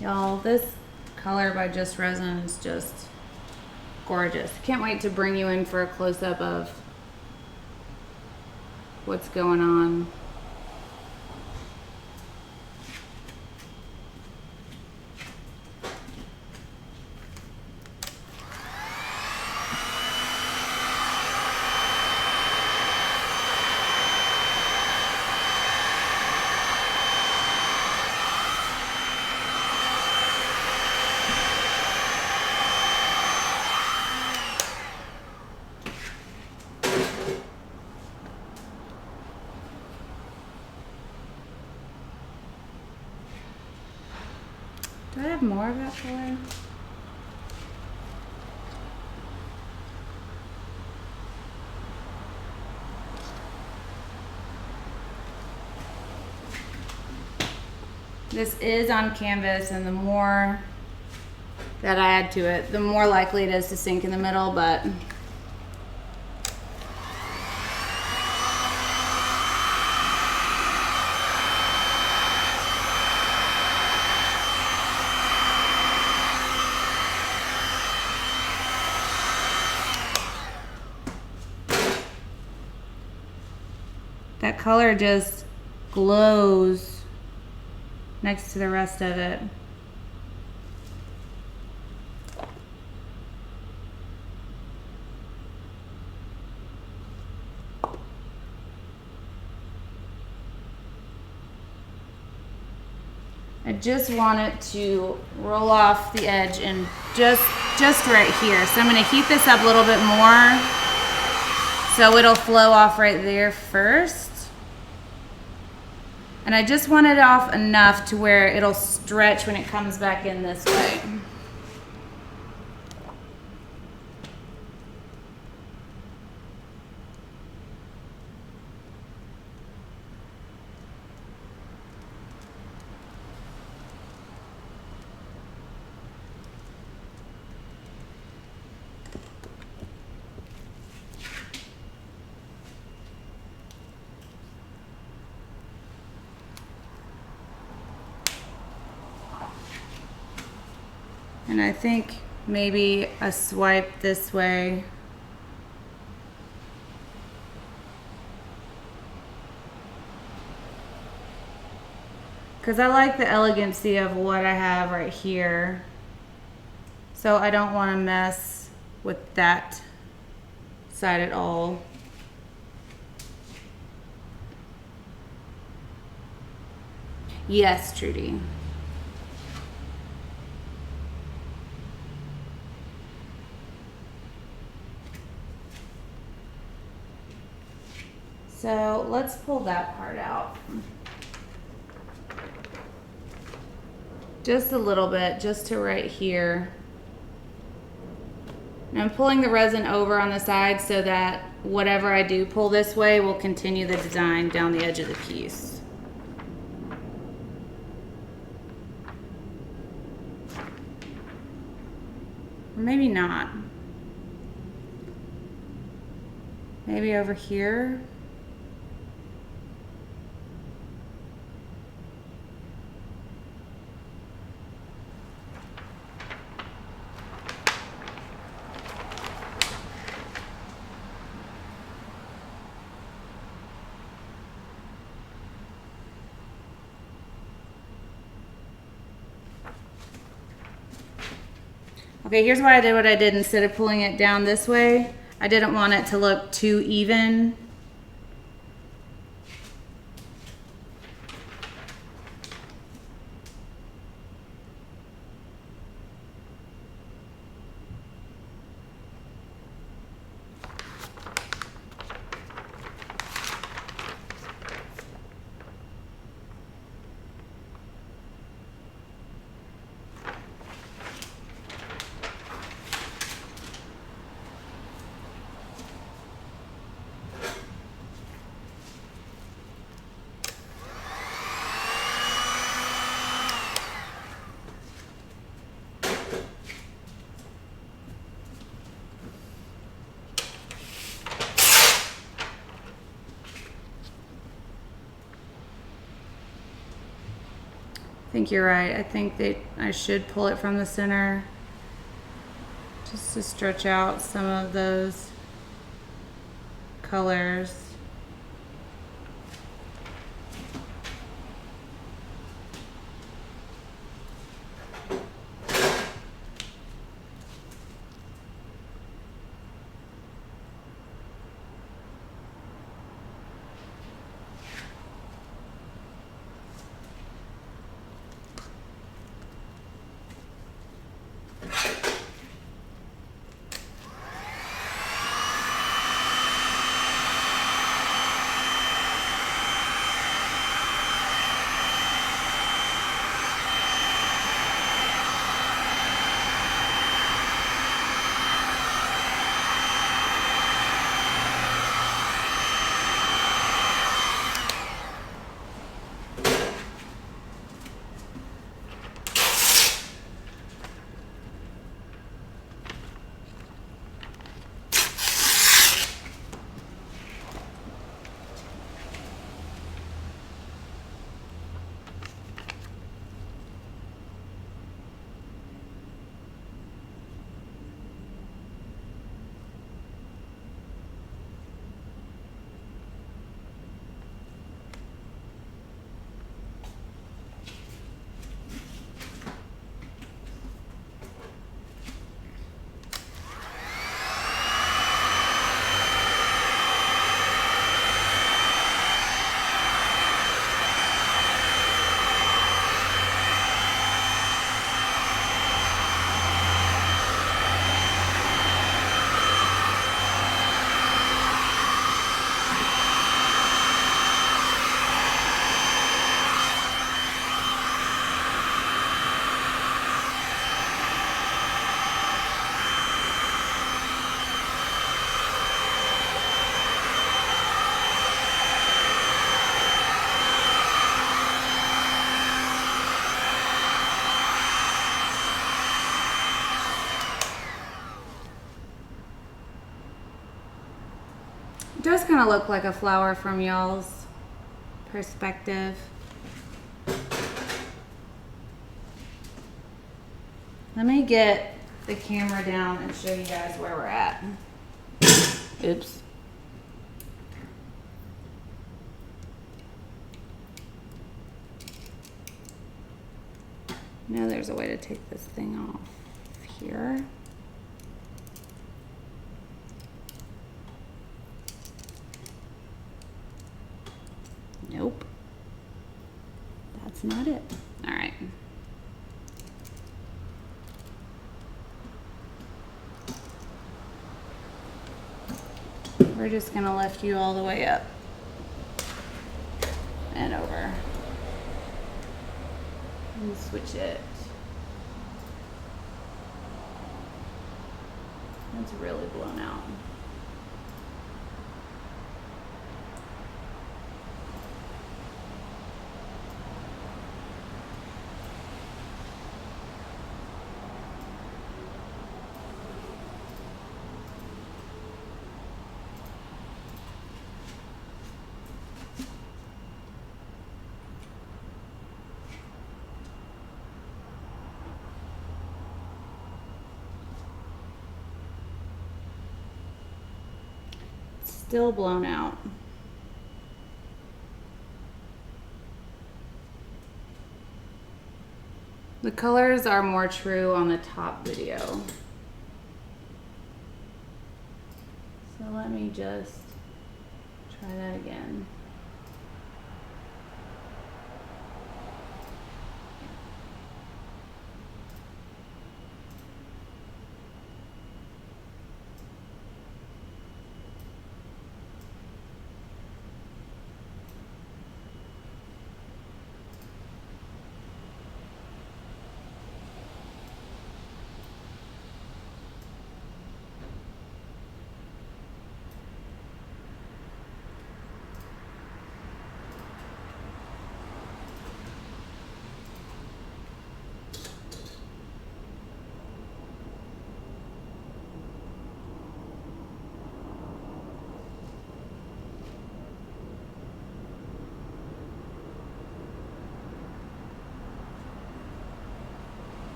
Y'all, this color by Just Resin is just gorgeous. Can't wait to bring you in for a close-up of what's going on. Do I have more of that color? This is on canvas, and the more that I add to it, the more likely it is to sink in the middle, but that color just glows next to the rest of it. I just want it to roll off the edge and just right here. So I'm going to heat this up a little bit more So it'll flow off right there first. And I just want it off enough to where it'll stretch when it comes back in this way. And I think maybe a swipe this way. Because I like the elegancy of what I have right here. So I don't want to mess with that side at all. Yes, Trudy. So let's pull that part out. Just a little bit, just to right here. And I'm pulling the resin over on the side so that whatever I do pull this way will continue the design down the edge of the piece. Or maybe not. Maybe over here. Okay, here's why I did what I did. Instead of pulling it down this way, I didn't want it to look too even. I think you're right. I think that I should pull it from the center just to stretch out some of those colors. It does kind of look like a flower from y'all's perspective. Let me get the camera down and show you guys where we're at. Oops. Now there's a way to take this thing off here. Nope. That's not it. All right. We're just gonna lift you all the way up and over. And switch it. That's really blown out. Still blown out. The colors are more true on the top video. So let me just try that again.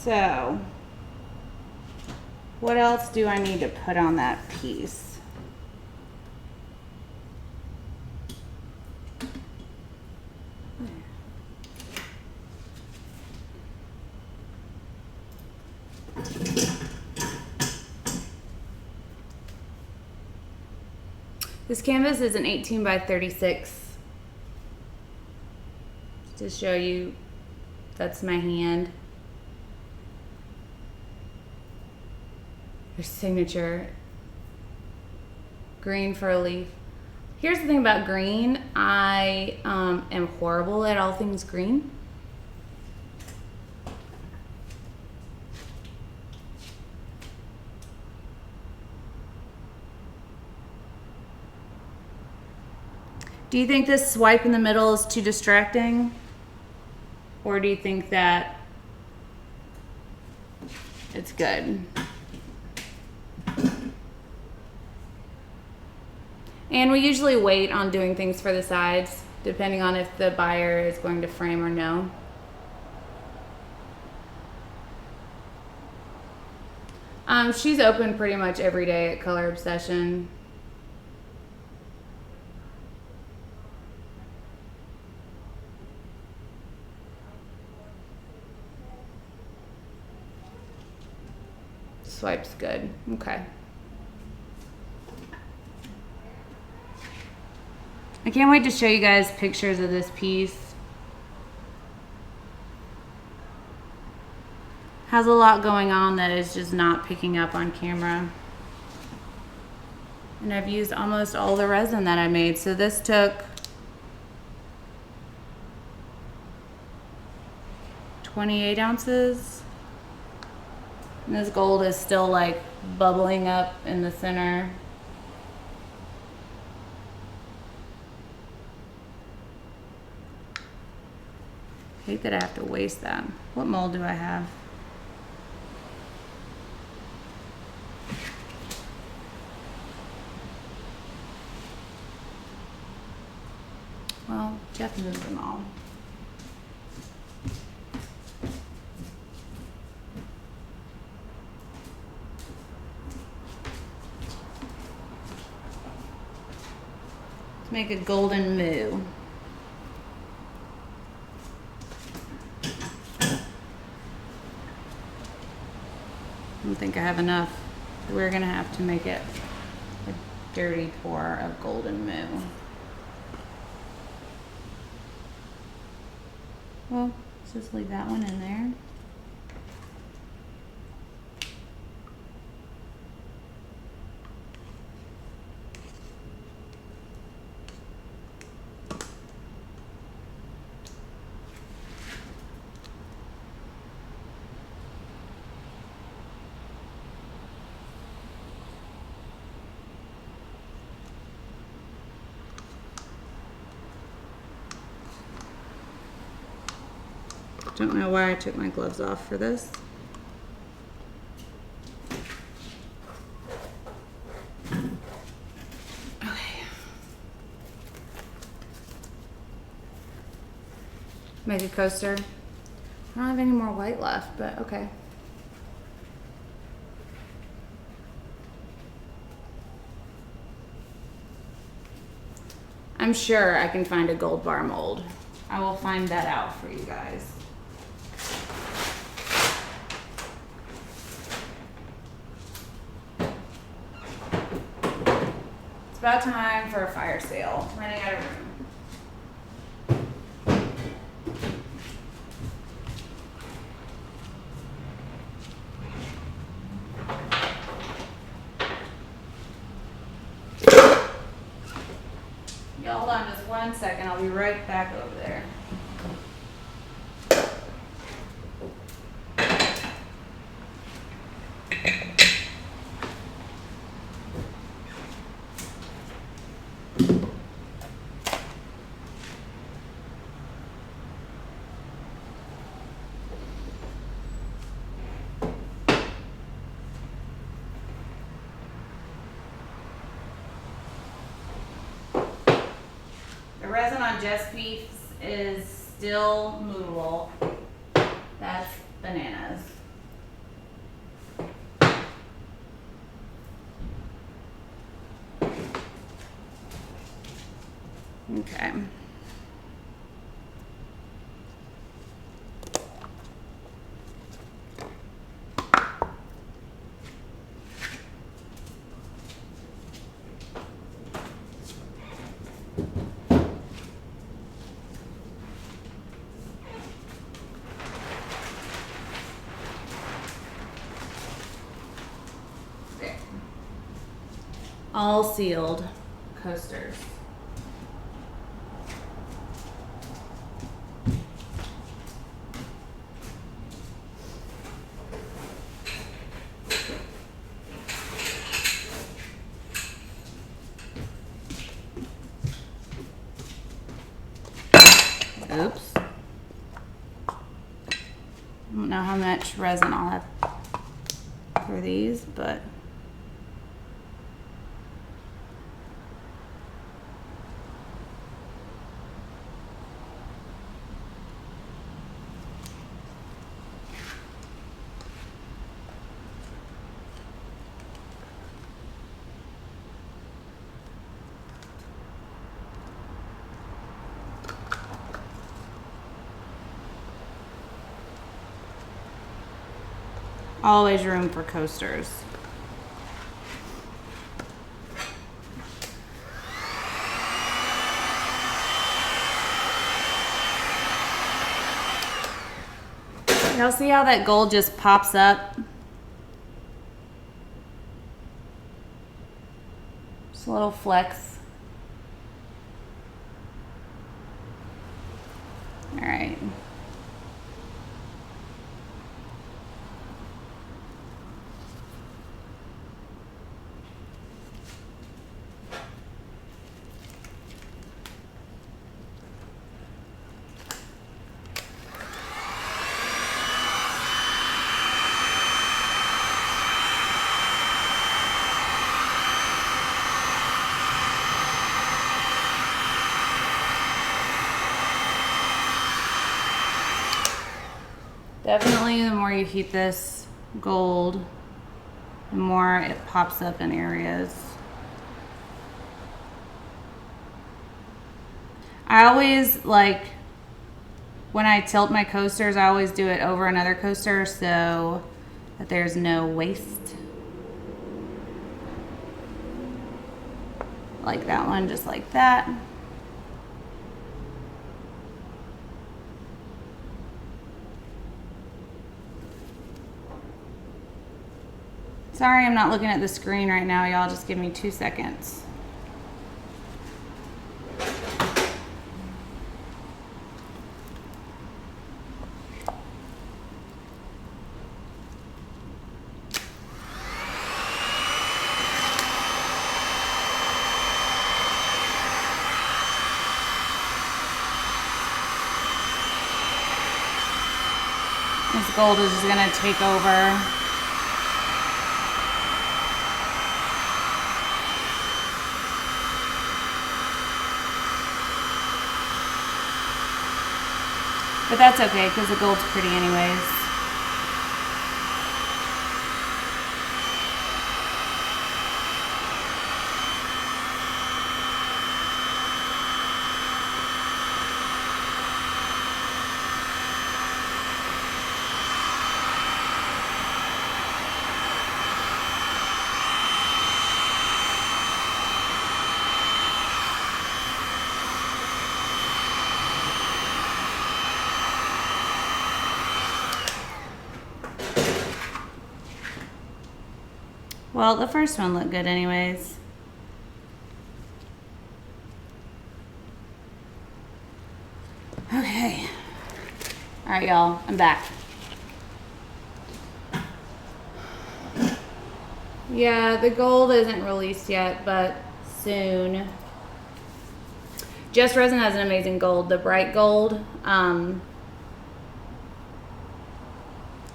So, what else do I need to put on that piece? This canvas is an 18 by 36. To show you, that's my hand. Their signature. Green for a leaf. Here's the thing about green. I am horrible at all things green. Do you think this swipe in the middle is too distracting? Or do you think that it's good? And we usually wait on doing things for the sides, depending on if the buyer is going to frame or no. She's open pretty much every day at Color Obsession. Swipe's good. Okay. I can't wait to show you guys pictures of this piece. Has a lot going on that is just not picking up on camera. And I've used almost all the resin that I made. So this took 28 ounces. And this gold is still like bubbling up in the center. Hate that I have to waste that. What mold do I have? Well, Jeff moved them all. Let's make a golden moo. I don't think I have enough. We're gonna have to make it a dirty pour of golden moo. Well, let's just leave that one in there. Don't know why I took my gloves off for this. Okay. Make a coaster. I don't have any more white left, but okay. I'm sure I can find a gold bar mold. I will find that out for you guys. It's about time for a fire sale. Running out of room. Y'all hold on just 1 second. I'll be right back over there. The resin on Jeff's piece is still movable. That's bananas. Okay. There. All sealed coasters. Oops. I don't know how much resin I'll have for these, but always room for coasters. Y'all see how that gold just pops up? Just a little flex. All right. Definitely, the more you heat this gold, the more it pops up in areas. I always like, when I tilt my coasters, I always do it over another coaster so that there's no waste. Like that one, just like that. Sorry, I'm not looking at the screen right now, y'all. Just give me 2 seconds. This gold is just gonna take over. But that's okay, because the gold's pretty anyways. Well, the first one looked good anyways. Okay. All right, y'all, I'm back. Yeah, the gold isn't released yet, but soon. Just Resin has an amazing gold, the bright gold.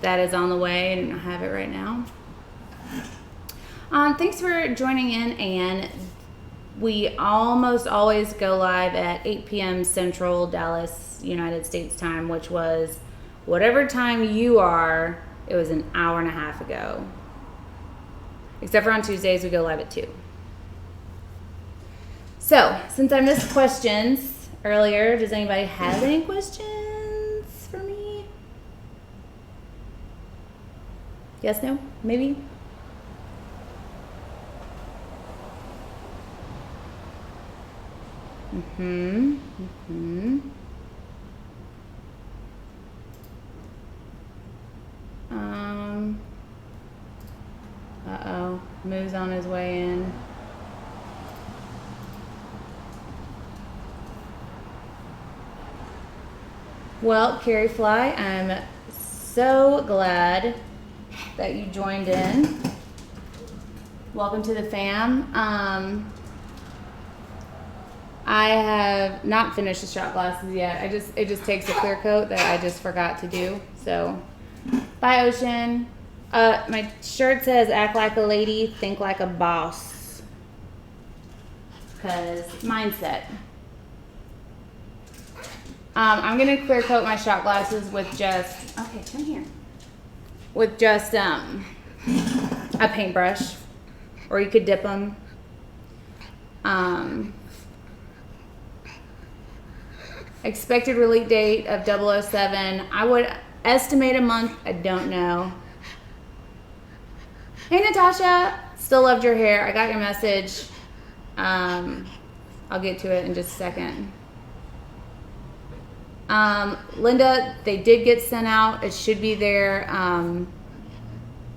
That is on the way, and I have it right now. Thanks for joining in, and we almost always go live at 8 p.m. Central Dallas, United States time, which was whatever time you are, it was an hour and a half ago. Except for on Tuesdays, we go live at 2. So, since I missed questions earlier, does anybody have any questions for me? Yes, no, maybe? Uh-oh, Moo's on his way in. Well, Carrie Fly, I'm so glad that you joined in. Welcome to the fam. I have not finished the shot glasses yet. It just takes a clear coat that I just forgot to do. So, bye, Ocean. My shirt says "Act like a lady, think like a boss." 'Cause mindset. I'm gonna clear coat my shot glasses with just come here. With just a paintbrush, or you could dip them. Expected release date of 007. I would estimate a month. I don't know. Hey Natasha, still loved your hair. I got your message. I'll get to it in just a second. Linda, they did get sent out. It should be there.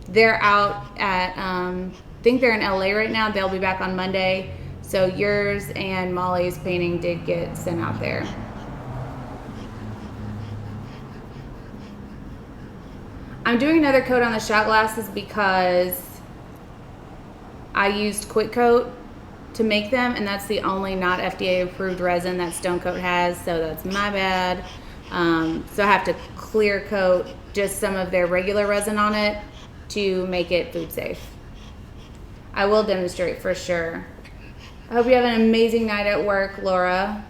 They're out at, I think they're in LA right now. They'll be back on Monday. So yours and Molly's painting did get sent out there. I'm doing another coat on the shot glasses because I used Quick Coat to make them, and that's the only not FDA approved resin that Stone Coat has, so that's my bad. So I have to clear coat just some of their regular resin on it to make it food safe. I will demonstrate for sure. I hope you have an amazing night at work, Laura.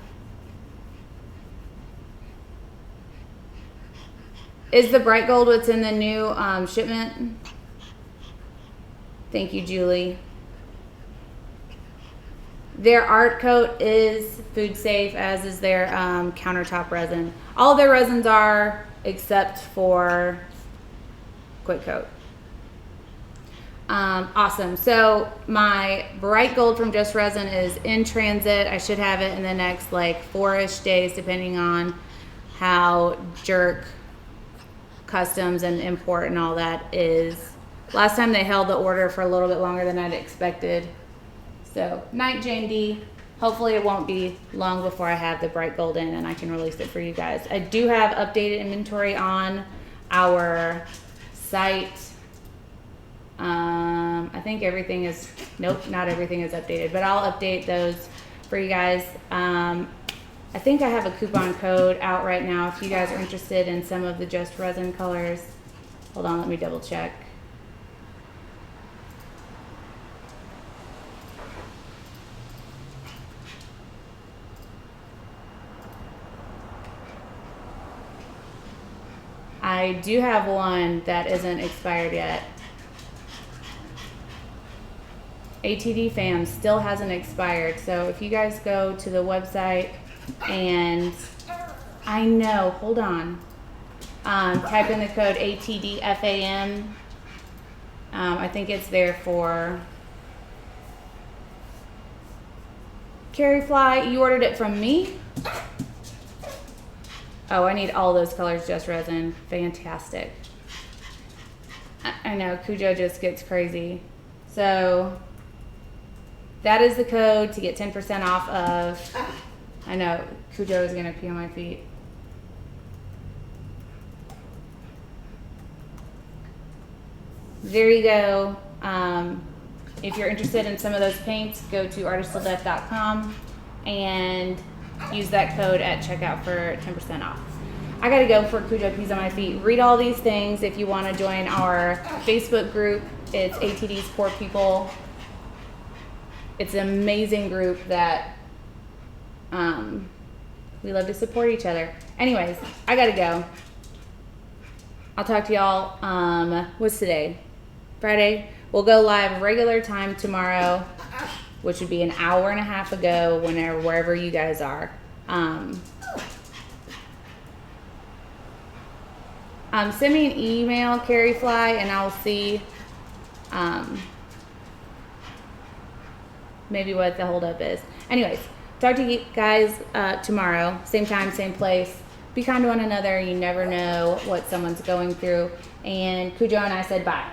Is the bright gold what's in the new shipment? Thank you, Julie. Their art coat is food safe, as is their countertop resin. All their resins are, except for Quick Coat. Awesome. So my bright gold from Just Resin is in transit. I should have it in the next like 4-ish days, depending on how jerk customs and import and all that is. Last time they held the order for a little bit longer than I'd expected. So, night, Jane D. Hopefully it won't be long before I have the bright gold in and I can release it for you guys. I do have updated inventory on our site. I think everything is, nope, not everything is updated, but I'll update those for you guys. I think I have a coupon code out right now if you guys are interested in some of the Just Resin colors. Hold on, let me double check. I do have one that isn't expired yet. ATD fam still hasn't expired. So if you guys go to the website and I know, hold on, type in the code ATDFAM. I think it's there for Carrie Fly. You ordered it from me? Oh, I need all those colors, Just Resin. Fantastic. I know, Cujo just gets crazy. So that is the code to get 10% off of, I know, Cujo is gonna pee on my feet. There you go. If you're interested in some of those paints, go to artistilldeath.com and use that code at checkout for 10% off. I gotta go for Cujo pees on my feet. Read all these things if you want to join our Facebook group. It's ATD's Poor People. It's an amazing group that we love to support each other. Anyways, I gotta go. I'll talk to y'all. What's today? Friday. We'll go live regular time tomorrow, which would be an hour and a half ago, wherever you guys are. Send me an email, Carrie Fly, and I'll see maybe what the holdup is. Anyways, talk to you guys tomorrow, same time, same place. Be kind to one another. You never know what someone's going through. And Cujo and I said bye.